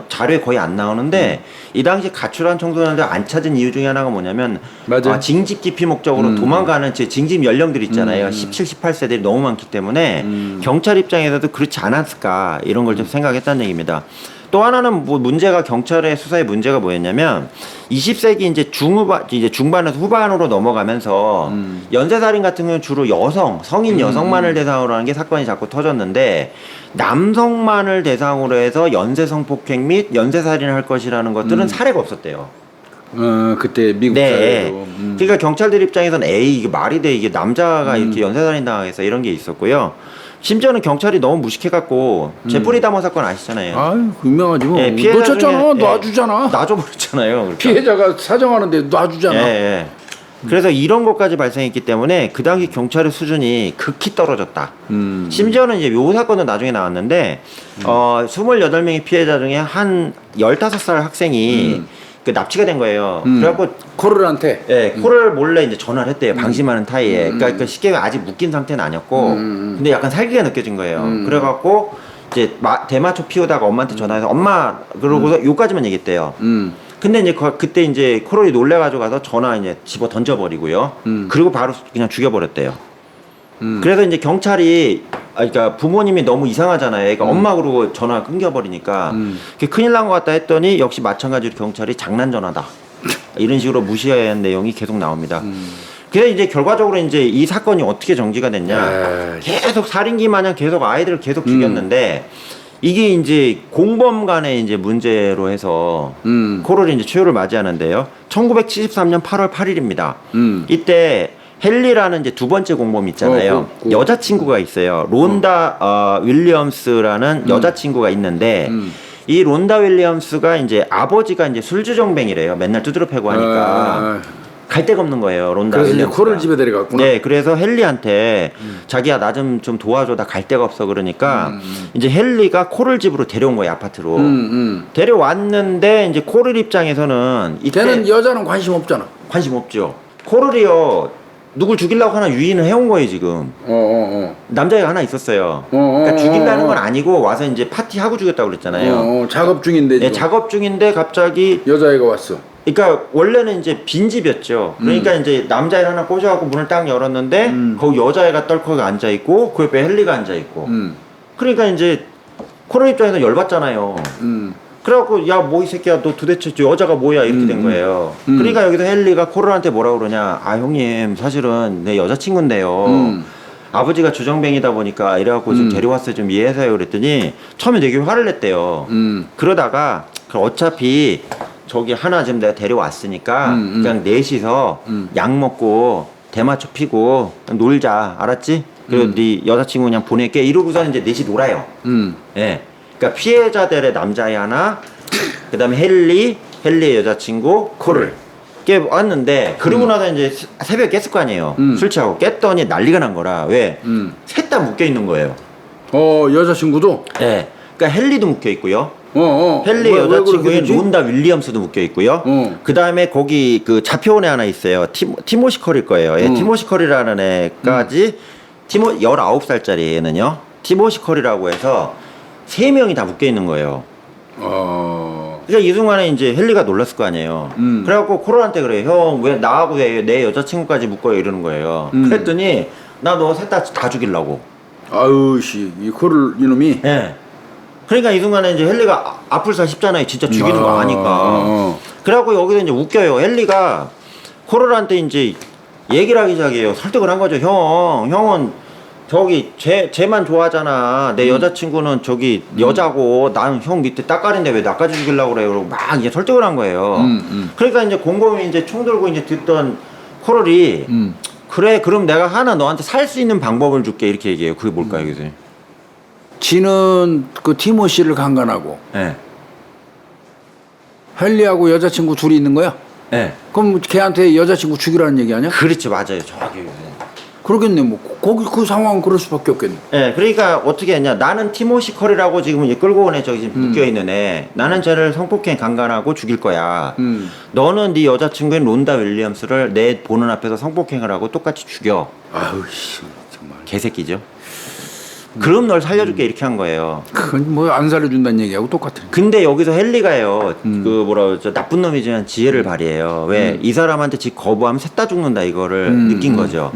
자료에 거의 안 나오는데 이 당시 가출한 청소년들 안 찾은 이유 중에 하나가 뭐냐면 맞아요. 징집 기피 목적으로 도망가는 징집 연령들 있잖아요. 17, 18세들이 너무 많기 때문에 경찰 입장에서도 그렇지 않았을까 이런 걸 좀 생각했다는 얘기입니다. 또 하나는 뭐 문제가 경찰의 수사의 문제가 뭐였냐면 20세기 이제 중반에서 후반으로 넘어가면서 연쇄살인 같은 경우는 주로 성인 여성만을 대상으로 하는 게 사건이 자꾸 터졌는데 남성만을 대상으로 해서 연쇄 성폭행 및 연쇄살인을 할 것이라는 것들은 사례가 없었대요. 그때 미국 네. 사회도. 그러니까 경찰들 입장에서는 이게 말이 돼 이게 남자가 이렇게 연쇄살인 당해서 이런 게 있었고요. 심지어는 경찰이 너무 무식해갖고 제프리 다머 사건 아시잖아요. 아유, 유명하지 뭐. 예, 피해자 놓쳤잖아. 중에, 놔주잖아. 놔줘버렸잖아요. 그러니까. 피해자가 사정하는데 놔주잖아. 예. 그래서 이런 것까지 발생했기 때문에 그 당시 경찰의 수준이 극히 떨어졌다. 심지어는 이제 요 사건은 나중에 나왔는데 28명의 피해자 중에 한 15살 학생이 그 납치가 된 거예요. 그래갖고 코럴한테. 예, 코를 몰래 이제 전화를 했대요. 방심하는 타이에. 그러니까 쉽게 아직 묶인 상태는 아니었고, 근데 약간 살기가 느껴진 거예요. 그래갖고 이제 대마초 피우다가 엄마한테 전화해서 엄마 그러고서 요까지만 얘기했대요. 근데 이제 그때 이제 코럴이 놀래가지고 가서 전화 이제 집어 던져버리고요. 그리고 바로 그냥 죽여버렸대요. 그래서 이제 경찰이 그러니까 부모님이 너무 이상하잖아요. 그러니까 엄마 그러고 전화 끊겨버리니까 그게 큰일 난 것 같다 했더니 역시 마찬가지로 경찰이 장난 전화다. 이런 식으로 무시해야 하는 내용이 계속 나옵니다. 그래서 이제 결과적으로 이제 이 사건이 어떻게 정지가 됐냐. 에이. 계속 살인귀 마냥 계속 아이들을 계속 죽였는데 이게 이제 공범 간의 이제 문제로 해서 코를 이제 최후를 맞이하는데요. 1973년 8월 8일입니다. 이때 헨리라는 이제 두 번째 공범 있잖아요. 여자친구가 있어요. 론다 윌리엄스라는 여자친구가 있는데 이 론다 윌리엄스가 이제 아버지가 이제 술주정뱅이래요. 맨날 두드러 패고 하니까 갈 데가 없는 거예요. 론다 그래서 이제 윌리엄스가. 코를 집에 데려갔구나. 네, 그래서 헨리한테 자기야 나 좀 도와줘. 나 갈 데가 없어. 그러니까 이제 헨리가 코를 집으로 데려온 거예요. 아파트로. 데려왔는데 이제 코를 입장에서는 이때 걔는 여자는 관심 없잖아. 관심 없죠. 코를이요. 누굴 죽이려고 하나 유인을 해온 거예요 지금. 남자애가 하나 있었어요. 그러니까 죽이려는 건 아니고 와서 이제 파티하고 죽였다고 그랬잖아요. 작업 중인데. 네, 작업 중인데 갑자기 여자애가 왔어. 그러니까 원래는 이제 빈집이었죠. 그러니까 이제 남자애를 하나 꼬셔갖고 문을 딱 열었는데 거기 여자애가 떨컥 앉아 있고 그 옆에 헨리가 앉아 있고. 그러니까 이제 코를 입장에서 열받잖아요. 그래갖고 야 뭐 이 새끼야 너 도대체 저 여자가 뭐야 이렇게 된 거예요. 그러니까 여기서 헨리가 코를한테 뭐라 그러냐. 아 형님 사실은 내 여자친구인데요. 아버지가 주정뱅이다 보니까 이래갖고 좀 데려왔어요. 좀 이해해서요. 그랬더니 처음에 되게 화를 냈대요. 그러다가 어차피 저기 하나 지금 내가 데려왔으니까 그냥 넷이서 약 먹고 대마초 피고 그냥 놀자. 알았지? 그리고 네 여자친구 그냥 보낼게. 이러고서는 이제 넷이 놀아요. 예. 그러니까 피해자들의 남자애 하나, 그다음에 헨리의 여자친구 코를 깨 왔는데 그러고 나서 이제 새벽에 깼을 거 아니에요. 술 취하고 깼더니 난리가 난 거라. 왜? 셋 다 묶여 있는 거예요. 여자친구도? 예. 그러니까 헨리도 묶여 있고요. 왜 헨리 그렇게 여자친구인 됐지? 론다 윌리엄스도 묶여 있고요. 그 다음에 거기 그 잡혀온 애 하나 있어요. 티모시 컬일 거예요. 예, 티모시 컬이라는 애까지 19살짜리 애는요. 티모시 컬이라고 해서 3명이 다 묶여 있는 거예요. 그러니까 이 순간에 이제 헨리가 놀랐을 거 아니에요. 그래갖고 코럴한테 그래. 형 왜 나하고 왜 내 여자친구까지 묶어요 이러는 거예요. 그랬더니 나 너 셋 다 죽이려고. 아유 씨, 이 코를 이놈이. 예. 그러니까 이 순간에 이제 헨리가 아플 싶잖아요. 진짜 죽이는 거 아니까. 그래갖고 여기서 이제 웃겨요. 헨리가 코럴한테 이제 얘기를 하기 시작해요. 설득을 한 거죠. 형은 저기 쟤만 좋아하잖아. 내 여자친구는 저기 여자고 나는 형 밑에 따까리인데 왜 나까지 죽이려고 그래요. 그러고 막 이제 설득을 한 거예요. 그러니까 이제 공범이 이제 총 들고 이제 듣던 코럴이 그래 그럼 내가 하나 너한테 살 수 있는 방법을 줄게 이렇게 얘기해요. 그게 뭘까요, 교수님? 지는 그 티모시를 강간하고 예. 헨리하고 여자친구 둘이 있는 거야? 예. 그럼 걔한테 여자친구 죽이라는 얘기 아니야? 그렇죠, 맞아요. 정확히 교수님. 그러겠네. 뭐 거기 그 상황은 그럴 수밖에 없겠네. 예, 그러니까 어떻게 했냐. 나는 티모시 컬이라고 지금 이제 끌고 온 애 저기 지금 묶여 있는 애. 나는 쟤를 성폭행 강간하고 죽일 거야. 너는 네 여자친구인 론다 윌리엄스를 내 보는 앞에서 성폭행을 하고 똑같이 죽여. 아유 씨, 정말. 개새끼죠. 그럼 널 살려줄게 이렇게 한 거예요. 그건 뭐 안 살려준다는 얘기하고 똑같아. 근데 여기서 헨리가요, 그 뭐라 그러죠, 나쁜 놈이지만 지혜를 발휘해요. 왜? 이 사람한테 지 거부하면 셋 다 죽는다 이거를 느낀 거죠.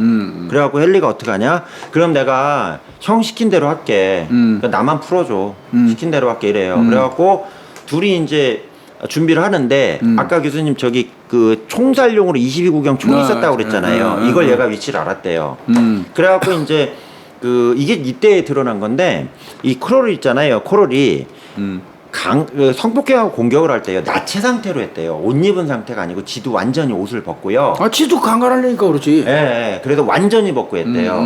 그래갖고 헨리가 어떻게 하냐? 그럼 내가 형 시킨 대로 할게. 그러니까 나만 풀어줘. 시킨 대로 할게 이래요. 그래갖고 둘이 이제 준비를 하는데 아까 교수님 저기 그 총살용으로 22구경 총이 있었다고 그랬잖아요. 이걸 얘가 위치를 알았대요. 그래갖고 이제 그 이게 이때 드러난 건데 이 코럴이 있잖아요. 코럴이 그 성폭행하고 공격을 할 때요 나체 상태로 했대요. 옷 입은 상태가 아니고 지도 완전히 옷을 벗고요. 아, 지도 강간하려니까 그렇지. 예, 그래서 완전히 벗고 했대요.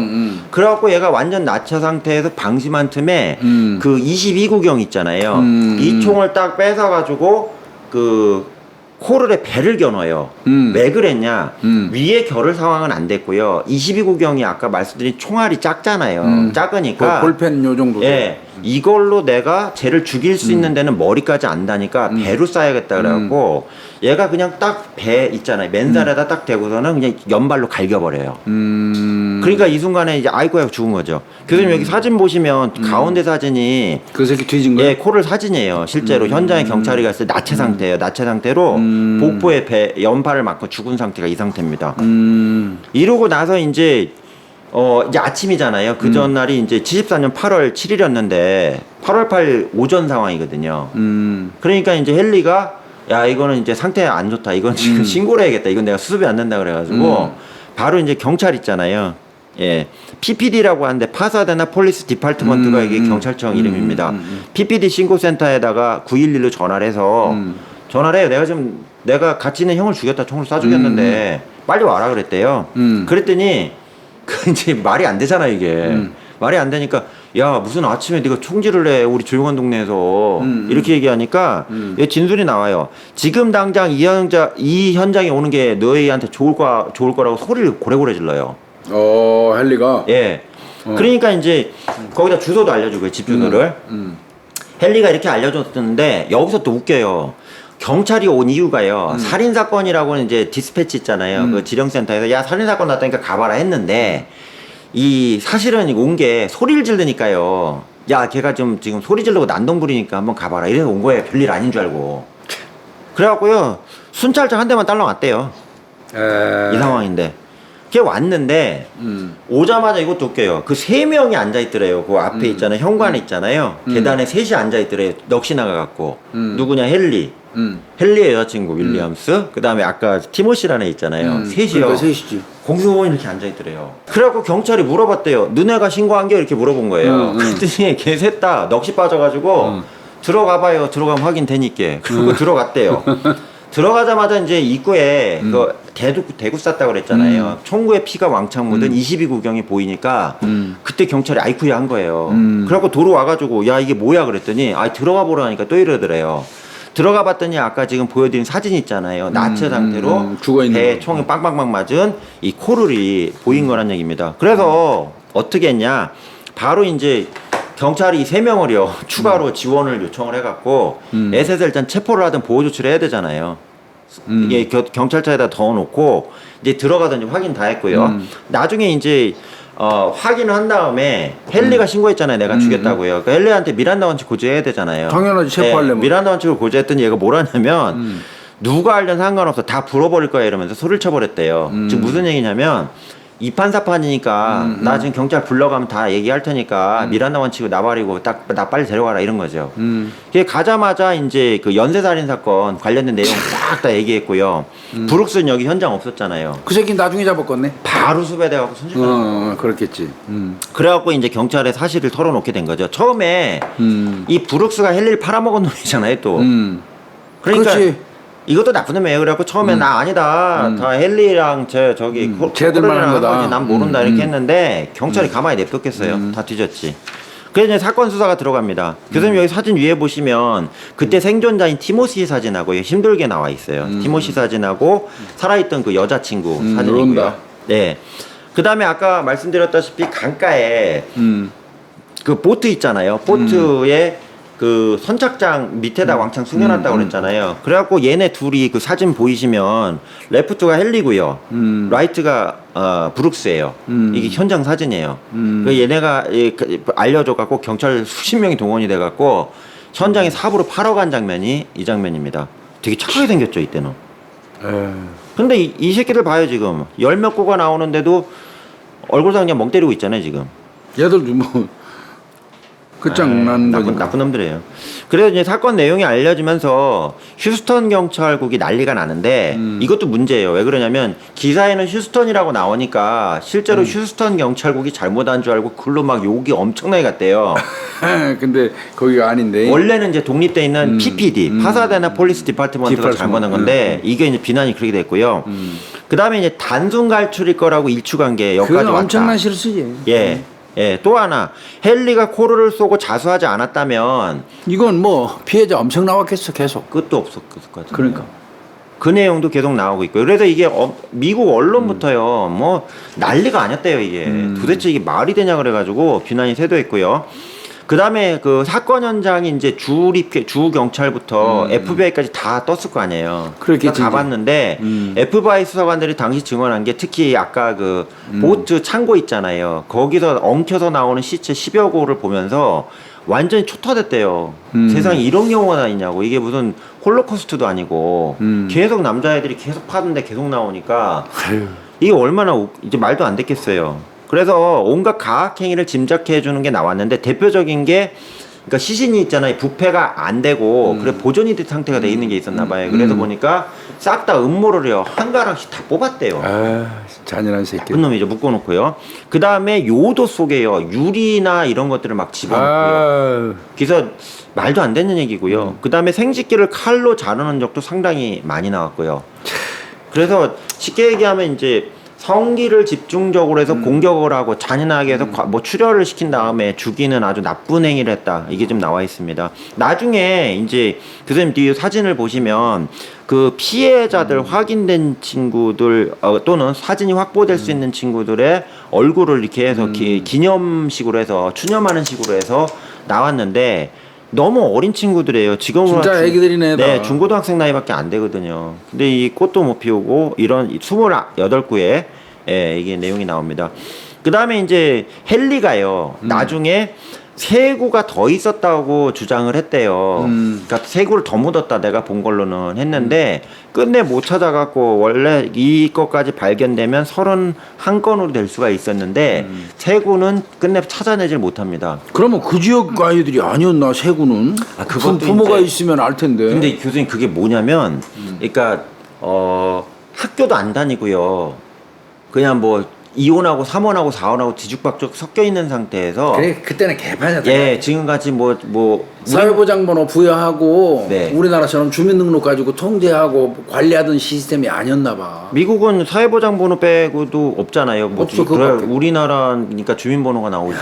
그래갖고 얘가 완전 나체 상태에서 방심한 틈에 그 22구경 있잖아요. 이 총을 딱 뺏어가지고 그 코럴의 배를 겨눠요. 왜 그랬냐? 위에 겨룰 상황은 안 됐고요. 22구경이 아까 말씀드린 총알이 작잖아요. 작으니까. 볼펜 요 정도. 예. 이걸로 내가 쟤를 죽일 수 있는 데는 머리까지 안다니까 배로 쏴야겠다 그래갖고 얘가 그냥 딱 배 있잖아요. 맨살에다 딱 대고서는 그냥 연발로 갈겨버려요. 그러니까 이 순간에 이제 아이고야 죽은 거죠. 교수님 여기 사진 보시면 가운데 사진이 그 새끼 뒤진 거야? 예, 코를 사진이에요. 실제로 현장에 경찰이 갔을 때 나체 상태예요. 나체 상태로 복부에 배 연발을 맞고 죽은 상태가 이 상태입니다. 이러고 나서 이제 이제 아침이잖아요. 그 전날이 이제 74년 8월 7일이었는데 8월 8일 오전 상황이거든요. 그러니까 이제 헨리가 야 이거는 이제 상태 안 좋다. 이건 지금 신고를 해야겠다. 이건 내가 수습이 안 된다 그래가지고 바로 이제 경찰 있잖아요. 예, PPD라고 하는데 파사데나 폴리스 디파트먼트가 이게 경찰청 이름입니다. PPD 신고센터에다가 911로 전화를 해서 전화를 해요. 내가 같이 있는 형을 죽였다, 총을 쏴 죽였는데 빨리 와라 그랬대요. 그랬더니 그 이제 말이 안 되잖아 이게. 말이 안 되니까 야 무슨 아침에 네가 총질을 해 우리 조용한 동네에서 이렇게 얘기하니까 얘 진술이 나와요. 지금 당장 이 현장에 오는 게 너희한테 좋을 거라고 소리를 고래고래 질러요. 헨리가. 예. 그러니까 이제 거기다 주소도 알려주고요, 집 주소를. 헨리가 이렇게 알려줬는데 여기서 또 웃겨요. 경찰이 온 이유가요. 살인 사건이라고는 이제 디스패치 있잖아요. 그 지령센터에서 야 살인 사건 났다니까 가봐라 했는데 이 사실은 온 게 소리를 지르니까요. 야 걔가 좀 지금 소리 지르고 난동 부리니까 한번 가봐라 이래서 온 거예요. 별일 아닌 줄 알고. 그래갖고요 순찰차 한 대만 딸랑왔대요. 이 상황인데. 걔 왔는데 오자마자 이것도 웃겨요. 그 세 명이 앉아 있더래요. 그 앞에 있잖아요. 현관에 있잖아요. 계단에 셋이 앉아 있더래요. 넋이 나가갖고 누구냐 헨리의 여자친구 윌리엄스. 그 다음에 아까 티모시라는 애 있잖아요. 셋이요. 그러니까 셋이지. 공수보원 이렇게 앉아 있더래요. 그래갖고 경찰이 물어봤대요. 너네가 신고한 게 이렇게 물어본 거예요. 그랬더니 걔 셋 다 넋이 빠져가지고 들어가봐요. 들어가면 확인되니까. 그리고 들어갔대요. 들어가자마자 이제 입구에 그 대구 쌌다고 그랬잖아요. 총구에 피가 왕창 묻은 22구경이 보이니까 그때 경찰이 아이쿠야 한 거예요. 그래갖고 도로 와가지고 야 이게 뭐야 그랬더니 아 들어가 보라니까 또 이러더래요. 들어가 봤더니 아까 지금 보여드린 사진 있잖아요. 나체 상태로 배에 총이 빵빵빵 맞은 이 코르이 보인 거란 얘기입니다. 그래서 어떻게 했냐 바로 이제 경찰이 3명을요 추가로 지원을 요청을 해갖고 에셋을 일단 체포를 하든 보호 조치를 해야 되잖아요. 이게 경찰차에다 넣어놓고 이제 들어가든지 확인 다 했고요. 나중에 이제 확인을 한 다음에 헨리가 신고했잖아요. 내가 죽였다고요. 그러니까 헨리한테 미란다 원칙 고지해야 되잖아요. 당연하지 체포하려면. 네, 미란다 원칙을 고지했더니 얘가 뭐라냐면 누가 알든 상관없어 다 불어버릴 거야 이러면서 소리를 쳐버렸대요. 즉 무슨 얘기냐면 이판사판이니까 나 지금 경찰 불러가면 다 얘기할 테니까 미란다 원칙을 나발이고 나 빨리 데려가라 이런 거죠. 그게 가자마자 이제 그 연쇄살인 사건 관련된 내용 싹 다 얘기했고요. 브룩스는 여기 현장 없었잖아요. 그 새끼 나중에 잡았겠네. 바로 수배돼갖고 순식간에. 그렇겠지. 그래갖고 이제 경찰에 사실을 털어놓게 된 거죠. 처음에 이 브룩스가 헬리를 팔아먹은 놈이잖아요 또. 그러니까 그렇지. 이것도 나쁜 놈이에요. 그래갖고 처음에 나 아니다. 다 헨리랑 저기 쟤들만 한 거다. 난 모른다 이렇게 했는데 경찰이 가만히 냅뒀겠어요. 다 뒤졌지. 그래서 이제 사건 수사가 들어갑니다. 교수님 여기 사진 위에 보시면 그때 생존자인 티모시 사진하고 힘들게 나와 있어요. 티모시 사진하고 살아있던 그 여자친구 사진이고요. 그런다. 네. 그 다음에 아까 말씀드렸다시피 강가에 그 보트 있잖아요. 보트에 그 선착장 밑에다 왕창 숨겨놨다고 그랬잖아요. 그래갖고 얘네 둘이 그 사진 보이시면 레프트가 헨리고요. 라이트가 브룩스예요. 이게 현장 사진이에요. 그 얘네가 알려줘갖고 경찰 수십 명이 동원이 돼갖고 현장에 삽으로 팔어 간 장면이 이 장면입니다. 되게 착하게 생겼죠 이때는. 근데 이 새끼들 봐요 지금 10몇 구가 나오는데도 얼굴상 그냥 멍 때리고 있잖아요 지금. 얘들도 뭐 끝장난 거니까. 나쁜 놈들이에요. 그래서 이제 사건 내용이 알려지면서 휴스턴 경찰국이 난리가 나는데 이것도 문제예요. 왜 그러냐면 기사에는 휴스턴이라고 나오니까 실제로 휴스턴 경찰국이 잘못한 줄 알고 글로 막 욕이 엄청나게 갔대요. 근데 거기가 아닌데. 원래는 이제 독립돼 있는 PPD, 파사데나 폴리스 디파트먼트가 잘못한 건데 이게 이제 비난이 그렇게 됐고요. 그 다음에 이제 단순 갈출일 거라고 일축한 게 여기까지 그건 왔다. 엄청난 실수지. 예. 예, 또 하나 헨리가 코르를 쏘고 자수하지 않았다면 이건 뭐 피해자 엄청 나왔겠어 계속. 끝도 없었을 것 같아요. 그러니까. 그 내용도 계속 나오고 있고요. 그래서 이게 미국 언론부터요, 뭐 난리가 아니었대요 이게. 도대체 이게 말이 되냐 그래가지고 비난이 쇄도했고요. 그 다음에 그 사건 현장이 이제 주 경찰부터 FBI까지 다 떴을 거 아니에요. 그렇겠지. 가봤는데 FBI 수사관들이 당시 증언한 게 특히 아까 그 보트 창고 있잖아요. 거기서 엉켜서 나오는 시체 10여 구를 보면서 완전히 초토화됐대요. 세상에 이런 경우가 다 있냐고. 이게 무슨 홀로코스트도 아니고 계속 남자애들이 계속 파는데 계속 나오니까 이게 얼마나 이제 말도 안 됐겠어요. 그래서 온갖 가학 행위를 짐작해 주는 게 나왔는데 대표적인 게 그러니까 시신이 있잖아요. 부패가 안 되고 그래 보존이 된 상태가 돼 있는 게 있었나 봐요. 그래서 보니까 싹 다 음모를 한 가락씩 다 뽑았대요. 아, 잔인한 새끼. 나쁜 놈이죠. 묶어놓고요. 그 다음에 요도 속에요. 유리나 이런 것들을 막 집어넣고요. 아, 그래서 말도 안 되는 얘기고요. 그 다음에 생쥐끼를 칼로 자르는 적도 상당히 많이 나왔고요. 그래서 쉽게 얘기하면 이제 성기를 집중적으로 해서 공격을 하고 잔인하게 해서 뭐 출혈을 시킨 다음에 죽이는 아주 나쁜 행위를 했다. 이게 좀 나와 있습니다. 나중에 이제 교수님 뒤에 사진을 보시면 그 피해자들 확인된 친구들 또는 사진이 확보될 수 있는 친구들의 얼굴을 이렇게 해서 기념식으로 해서 추념하는 식으로 해서 나왔는데 너무 어린 친구들이에요. 지금으로 진짜 애기들이네. 네, 중고등학생 나이밖에 안 되거든요. 근데 이 꽃도 못 피우고 이런 28구의 이게 내용이 나옵니다. 그 다음에 이제 헨리가요. 나중에 세구가 더 있었다고 주장을 했대요. 그러니까 세구를 더 묻었다 내가 본 걸로는 했는데 끝내 못 찾아갖고 원래 이것까지 발견되면 31건으로 될 수가 있었는데 세구는 끝내 찾아내질 못합니다. 그러면 그 지역 아이들이 아니었나 세구는? 아, 그것도 부모가 이제- 있으면 알 텐데. 근데 교수님 그게 뭐냐면 그러니까 학교도 안 다니고요. 그냥 뭐 이혼하고 3원하고 4원하고 뒤죽박죽 섞여 있는 상태에서 그래 그때는 개판이었다. 예, 지금같이 뭐 사회보장번호 부여하고 네. 우리나라처럼 주민등록 가지고 통제하고 관리하던 시스템이 아니었나 봐. 미국은 사회보장번호 빼고도 없잖아요. 뭐 없어, 그래, 그거밖에. 우리나라니까 주민번호가 나오지.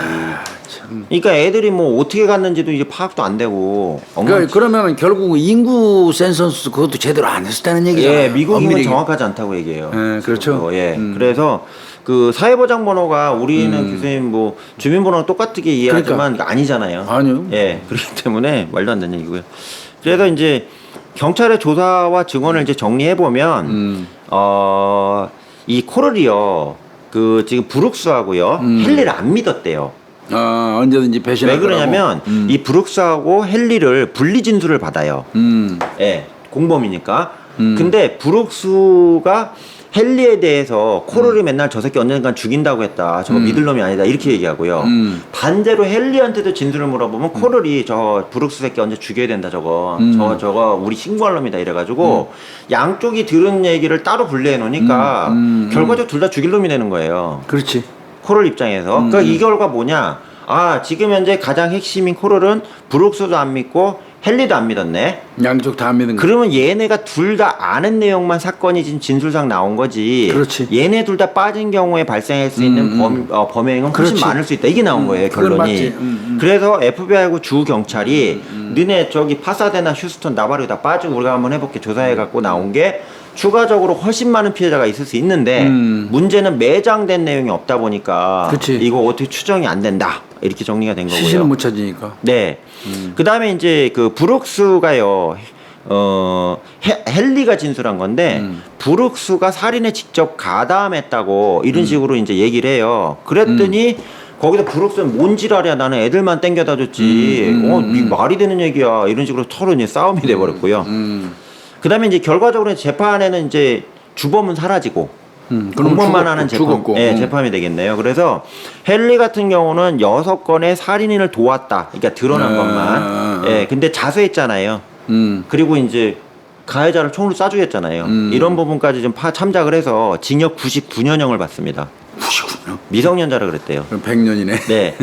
참. 그러니까 애들이 뭐 어떻게 갔는지도 이제 파악도 안 되고. 그러면 결국 인구 센서스 그것도 제대로 안 했었다는 얘기잖아요. 예, 미국은 엄밀히. 정확하지 않다고 얘기해요. 예, 그렇죠. 예, 그래서 그 사회보장번호가 우리는 교수님 뭐 주민번호랑 똑같게 이해하지만 아니잖아요. 아니요. 예, 그렇기 때문에 말도 안 되는 얘기고요. 그래서 이제 경찰의 조사와 증언을 이제 정리해 보면 이 코럴이요, 그 지금 브룩스하고요 헨리를 안 믿었대요. 아, 언제든지 배신할 왜 그러냐면 이 브룩스하고 헨리를 분리 진술을 받아요. 예, 공범이니까. 근데 브룩스가 헨리에 대해서 코럴이 맨날 저 새끼 언젠간 죽인다고 했다. 저거 믿을 놈이 아니다. 이렇게 얘기하고요. 반대로 헨리한테도 진술을 물어보면 코럴이 저 브룩스 새끼 언제 죽여야 된다. 저거 저거 우리 신고할 놈이다. 이래가지고 양쪽이 들은 얘기를 따로 분리해 놓으니까 결과적으로 둘 다 죽일 놈이 되는 거예요. 그렇지. 코럴 입장에서. 그러니까 이 결과 뭐냐? 아, 지금 현재 가장 핵심인 코럴은 브룩스도 안 믿고 헨리도 안 믿었네. 양쪽 다 안 믿은 거. 그러면 얘네가 둘 다 아는 내용만 사건이 지금 진술상 나온 거지. 그렇지. 얘네 둘 다 빠진 경우에 발생할 수 있는 범행은 훨씬 그렇지. 많을 수 있다. 이게 나온 거예요, 그건 결론이. 맞지. 그래서 FBI하고 주 경찰이 너네 저기 파사데나 휴스턴 나바로 다 빠지고 우리가 한번 해볼게 조사해 갖고 나온 게 추가적으로 훨씬 많은 피해자가 있을 수 있는데 문제는 매장된 내용이 없다 보니까 그치. 이거 어떻게 추정이 안 된다. 이렇게 정리가 된 거고요. 시신은 못 찾으니까. 네. 그 다음에 이제 그 브룩스가요, 헨리가 진술한 건데, 브룩스가 살인에 직접 가담했다고 이런 식으로 이제 얘기를 해요. 그랬더니, 거기서 브룩스는 뭔 지랄이야. 나는 애들만 땡겨다 줬지. 말이 되는 얘기야. 이런 식으로 서로 이제 싸움이 돼버렸고요. 그 다음에 이제 결과적으로 재판에는 이제 주범은 사라지고, 공범만 하는 죽었고. 재판이 되겠네요. 그래서 헨리 같은 경우는 6건의 살인을 도왔다. 그러니까 드러난 것만. 예, 근데 자수했잖아요. 그리고 이제 가해자를 총으로 쏴주겠잖아요. 이런 부분까지 좀 참작을 해서 징역 99년형을 받습니다. 99년. 미성년자라 그랬대요. 그럼 100년이네. 네.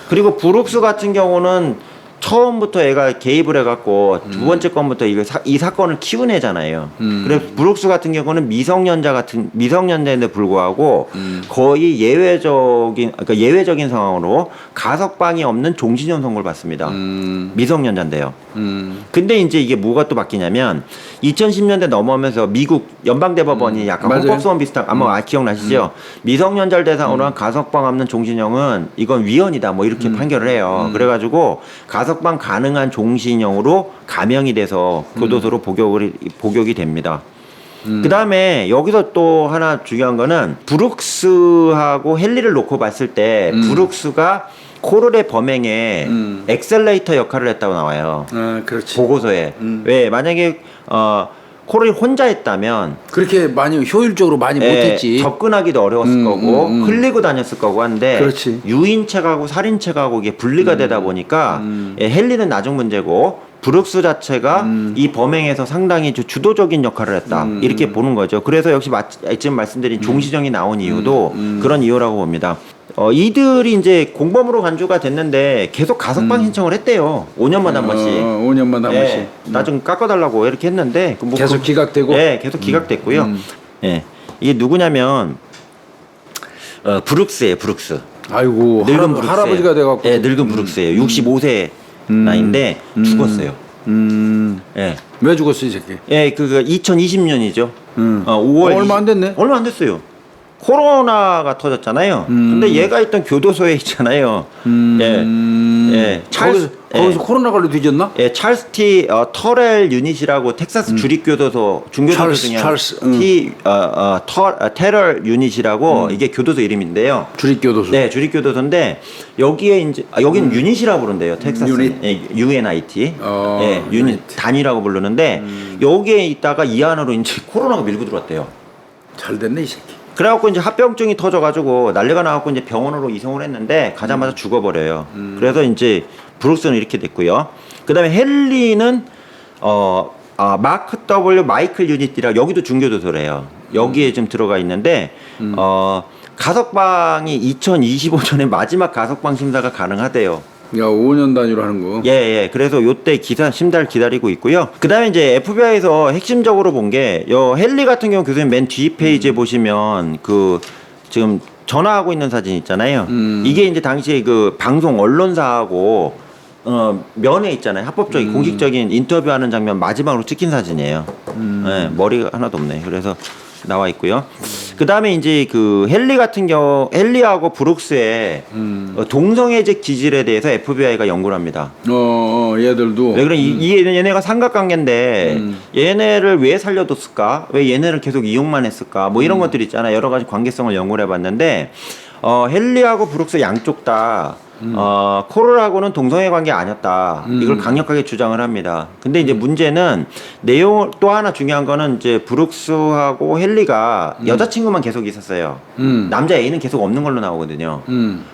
그리고 브룩스 같은 경우는 처음부터 애가 개입을 해갖고 두 번째 건부터 이 사건을 키운 애잖아요. 그래서 브룩스 같은 경우는 미성년자인데 불구하고 거의 예외적인 상황으로 가석방이 없는 종신형 선고를 받습니다. 미성년자인데요. 근데 이제 이게 뭐가 또 바뀌냐면 2010년대 넘어오면서 미국 연방대법원이 약간 맞아요. 헌법소원 비슷한 아마 기억나시죠? 미성년자를 대상으로 한 가석방 없는 종신형은 이건 위헌이다 뭐 이렇게 판결을 해요. 그래가지고 가석방 가능한 종신형으로 감형이 돼서 교도소로 복역이 됩니다. 그 다음에 여기서 또 하나 중요한 거는 브룩스하고 헨리를 놓고 봤을 때 브룩스가 코럴의 범행에 엑셀레이터 역할을 했다고 나와요. 아, 그렇지. 보고서에. 왜 만약에 코럴이 혼자 했다면 그렇게 많이 효율적으로 많이 못했지. 접근하기도 어려웠을 거고 흘리고 다녔을 거고 한데 그렇지. 유인책하고 살인책하고 이게 분리가 되다 보니까 헨리는 나중 문제고 브룩스 자체가 이 범행에서 상당히 주도적인 역할을 했다. 이렇게 보는 거죠. 그래서 역시 지금 말씀드린 종시정이 나온 이유도 그런 이유라고 봅니다. 이들이 이제 공범으로 간주가 됐는데 계속 가석방 신청을 했대요. 5년마다 한 번씩. 5년마다 한 번씩. 나 좀 깎아달라고 이렇게 했는데 뭐 계속 기각되고. 네, 계속 기각됐고요. 예, 이게 누구냐면 브룩스예요, 브룩스. 아이고 늙은 브룩스. 할아버지가 돼갖고. 네, 늙은 브룩스예요. 65세 나이인데 죽었어요. 예. 왜 죽었어 이 새끼? 예, 2020년이죠. 5월 얼마 안 됐네. 얼마 안 됐어요. 코로나가 터졌잖아요. 근데 얘가 있던 교도소에 있잖아요. 예. 거기서 코로나 걸려 뒤졌나? 예, 찰스 T 터렐 유닛이라고 텍사스 주립교도소 중교도소 중에 테럴 유닛이라고 이게 교도소 이름인데요. 주립교도소. 네, 주립교도소인데 여기에 이제 여기는 유닛이라고 부른대요. 텍사스 유닛. 예, UNIT. 예, 유닛 유닛. 단위라고 부르는데 여기에 있다가 이 안으로 이제 코로나가 밀고 들어왔대요. 잘 됐네 이 새끼. 그래갖고 이제 합병증이 터져가지고 난리가 나갖고 이제 병원으로 이송을 했는데 가자마자 죽어버려요. 그래서 이제 브룩스는 이렇게 됐고요. 그 다음에 헨리는 마크 W 마이클 유닛이라 여기도 중교도소래요. 여기에 좀 들어가 있는데 가석방이 2025년에 마지막 가석방 심사가 가능하대요. 야 5년 단위로 하는 거. 예. 그래서 요때 심사를 기다리고 있고요. 그 다음에 이제 FBI에서 핵심적으로 본 게, 헨리 같은 경우 교수님 맨 뒤 페이지에 보시면 지금 전화하고 있는 사진 있잖아요. 이게 이제 당시에 방송 언론사하고 면회 있잖아요. 합법적인 공식적인 인터뷰하는 장면 마지막으로 찍힌 사진이에요. 예, 머리가 하나도 없네. 그래서 나와 있고요. 그 다음에 이제 헨리 같은 경우, 헨리하고 브룩스의 동성애적 기질에 대해서 FBI가 연구를 합니다. 얘들도. 왜 그래? 얘네가 삼각관계인데 얘네를 왜 살려뒀을까? 왜 얘네를 계속 이용만 했을까? 뭐 이런 것들 있잖아요. 여러 가지 관계성을 연구를 해봤는데 헨리하고 브룩스 양쪽 다 코럴하고는 동성애 관계 아니었다. 이걸 강력하게 주장을 합니다. 근데 이제 문제는 내용 또 하나 중요한 거는 이제 브룩스하고 헨리가 여자친구만 계속 있었어요. 남자 애인은 계속 없는 걸로 나오거든요.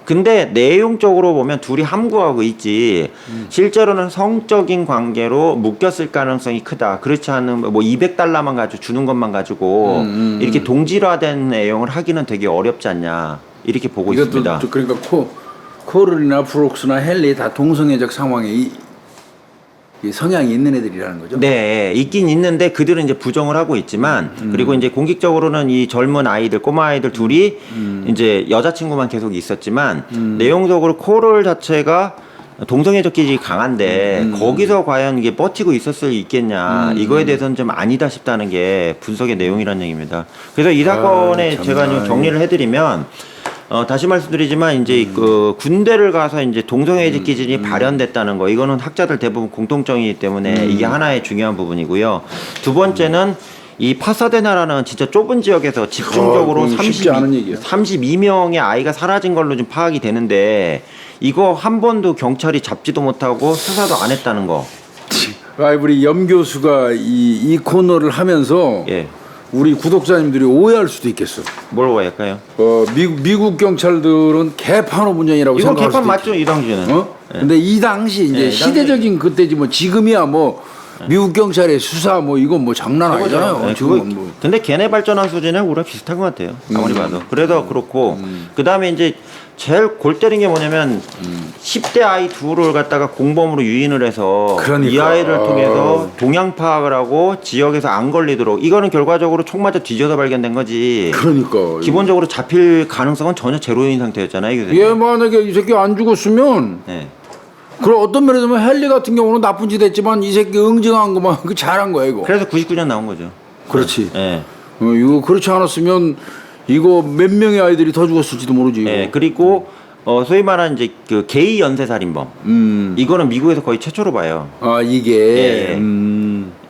근데 내용적으로 보면 둘이 함구하고 있지 실제로는 성적인 관계로 묶였을 가능성이 크다. 그렇지 않은 뭐 200달러만 가지고 주는 것만 가지고 이렇게 동질화된 내용을 하기는 되게 어렵지 않냐. 이렇게 보고 있습니다. 그러니까 코럴이나 브룩스나 헨리 다 동성애적 상황에 이 성향이 있는 애들이라는 거죠. 네, 있긴 있는데 그들은 이제 부정을 하고 있지만 그리고 이제 공식적으로는 이 젊은 아이들, 꼬마 아이들 둘이 이제 여자친구만 계속 있었지만 내용적으로 코럴 자체가 동성애적 기질이 강한데 거기서 과연 이게 버티고 있었을 수 있겠냐 이거에 대해서는 좀 아니다 싶다는 게 분석의 내용이라는 얘기입니다. 그래서 이 사건에 제가 좀 정리를 해드리면 다시 말씀드리지만 이제 군대를 가서 이제 동성애적 기질이 발현됐다는 거 이거는 학자들 대부분 공통점이기 때문에 이게 하나의 중요한 부분이고요. 두 번째는 이 파사데나라는 진짜 좁은 지역에서 집중적으로 32명의 아이가 사라진 걸로 좀 파악이 되는데 이거 한 번도 경찰이 잡지도 못하고 수사도 안 했다는 거. 우리 염 교수가 이 코너를 하면서 예. 우리 구독자님들이 오해할 수도 있겠어. 뭘 오해할까요? 미국 경찰들은 개판 오분전이라고 이건 생각할 수도 개판 맞죠? 이 당시에는. 예. 근데 이 당시 이제 시대적인 그때지 뭐 지금이야 뭐 미국 경찰의 수사 뭐 이건 뭐 장난 아니잖아요. 네, 지금 뭐. 근데 걔네 발전한 수준은 우리가 비슷한 것 같아요. 아무리 봐도. 그래서 그렇고 그 다음에 이제 제일 골 때린 게 뭐냐면 10대 아이 둘을 갖다가 공범으로 유인을 해서 그러니까. 이 아이를 통해서 동향 파악을 하고 지역에서 안 걸리도록 이거는 결과적으로 총 맞아 뒤져서 발견된 거지. 그러니까 기본적으로 잡힐 가능성은 전혀 제로인 상태였잖아요. 얘 만약에 이 새끼 안 죽었으면 네. 그럼 어떤 면에서 보면 헨리 같은 경우는 나쁜 짓 했지만 이 새끼 응징한 거만 그 잘한 거야 이거. 그래서 99년 나온 거죠. 그렇지. 네. 이거 그렇지 않았으면 이거 몇 명의 아이들이 더 죽었을지도 모르지. 이거. 네. 그리고 소위 말하는 이제 게이 연쇄 살인범. 이거는 미국에서 거의 최초로 봐요. 아 이게.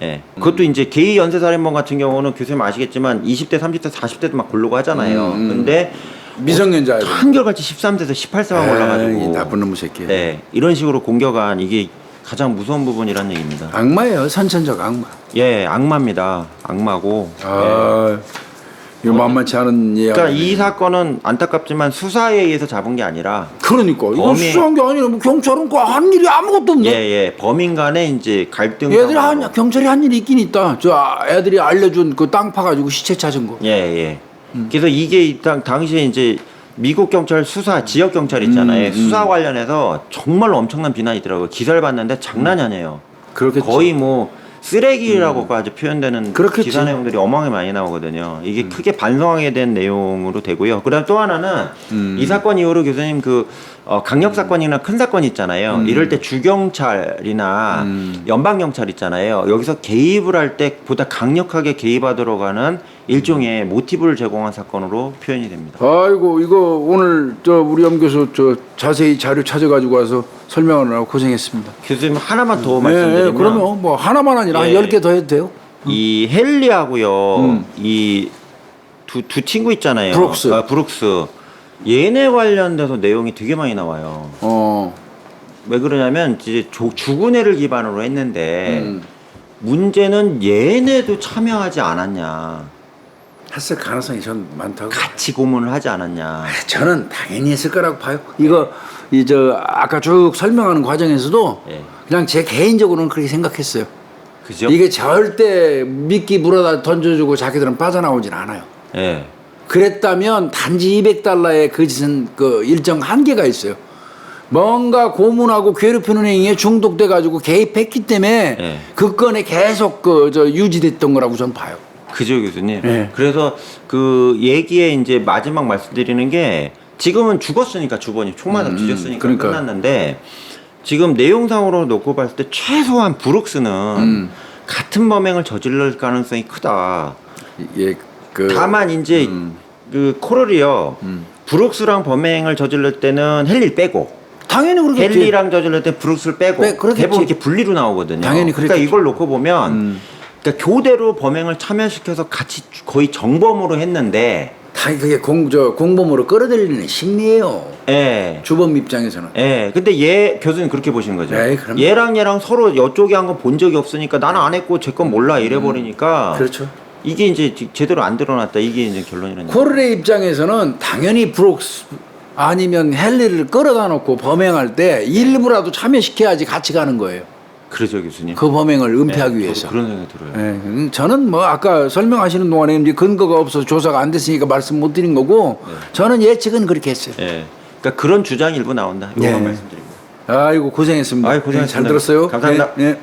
예. 그것도 이제 게이 연쇄 살인범 같은 경우는 교수님 아시겠지만 20대, 30대, 40대도 막 고르고 하잖아요. 근데 미성년자 아이들. 한결같이 13세에서 18세만 올라가지고 이 나쁜 놈의 새끼. 네. 이런 식으로 공격한 이게 가장 무서운 부분이라는 얘기입니다. 악마예요. 선천적 악마. 예, 악마입니다. 악마고. 아, 이거 만만치 않은 이야기. 그러니까 이 사건은 안타깝지만 수사에 의해서 잡은 게 아니라 그러니까 이거 수사한 게 아니라 뭐 경찰은 그 한 일이 아무것도 없네. 예, 범인 간에 이제 갈등. 애들이 경찰이 한 일이 있긴 있다. 저 애들이 알려준 그 땅 파가지고 시체 찾은 거. 예. 그래서 이게 당시에 이제 미국 경찰 수사 지역 경찰 있잖아요. 수사 관련해서 정말 엄청난 비난이 있더라고요. 기사를 봤는데 장난이 아니에요. 그렇겠지. 거의 뭐 쓰레기라고까지 표현되는 그렇겠지. 기사 내용들이 어마어마하게 많이 나오거든요. 이게 크게 반성하게 된 내용으로 되고요. 그다음 또 하나는 이 사건 이후로 교수님 강력 사건이나 큰 사건 있잖아요. 이럴 때 주경찰이나 연방 경찰 있잖아요. 여기서 개입을 할 때 보다 강력하게 개입하도록 하는 일종의 모티브를 제공한 사건으로 표현이 됩니다. 아이고 이거 오늘 우리 염 교수 자세히 자료 찾아가지고 와서 설명하느라고 고생했습니다. 교수님 하나만 더 말씀드리면 그러면 뭐 하나만 아니라 한 10개 더 해도 돼요. 이 헨리하고요. 이 두 친구 있잖아요. 브룩스. 얘네 관련돼서 내용이 되게 많이 나와요. 왜 그러냐면 이제 죽은 애를 기반으로 했는데 문제는 얘네도 참여하지 않았냐. 했을 가능성이 전 많다고. 같이 고문을 하지 않았냐. 저는 당연히 했을 거라고 봐요. 이거 아까 쭉 설명하는 과정에서도 그냥 제 개인적으로는 그렇게 생각했어요. 그죠? 이게 절대 미끼 물어다 던져주고 자기들은 빠져나오진 않아요. 예. 그랬다면 단지 $200의 그 짓은 그 일정 한계가 있어요. 뭔가 고문하고 괴롭히는 행위에 중독돼 가지고 개입했기 때문에 그 건에 계속 유지됐던 거라고 저는 봐요. 그죠, 교수님. 네. 그래서 그 얘기에 이제 마지막 말씀드리는 게 지금은 죽었으니까 주번이 총 맞아 뒤졌으니까 그러니까. 끝났는데 지금 내용상으로 놓고 봤을 때 최소한 브룩스는 같은 범행을 저지를 가능성이 크다. 다만 이제 그 코럴이요. 브룩스랑 범행을 저질렀을 때는 헨리를 빼고 당연히 그렇겠지. 헨리랑 저질렀을 때 브룩스를 빼고 대부분 이렇게 분리로 나오거든요. 당연히 그러니까 그랬겠지. 이걸 놓고 보면 그러니까 교대로 범행을 참여시켜서 같이 거의 정범으로 했는데 다 그게 공범으로 끌어들이는 심리예요. 예. 주범 입장에서는. 예. 근데 얘 교수님 그렇게 보시는 거죠. 네, 그럼요. 얘랑 서로 이쪽이 한 건 본 적이 없으니까 나는 안 했고 제 건 몰라 이래 버리니까 그렇죠. 이게 이제 제대로 안 드러났다. 이게 이제 결론이라는 코럴의 입장에서는 당연히 브룩스 아니면 헨리를 끌어다 놓고 범행할 때 일부라도 참여시켜야지 같이 가는 거예요. 그러죠, 교수님. 그 범행을 은폐하기 저도 위해서. 그런 생각이 들어요. 예, 저는 뭐 아까 설명하시는 동안에 이제 근거가 없어서 조사가 안 됐으니까 말씀 못 드린 거고 저는 예측은 그렇게 했어요. 예. 그러니까 그런 주장이 일부 나온다. 이거만 예. 말씀드립니다. 아이고 고생했습니다. 아이고, 고생했습니다. 잘 들었어요. 감사합니다. 네.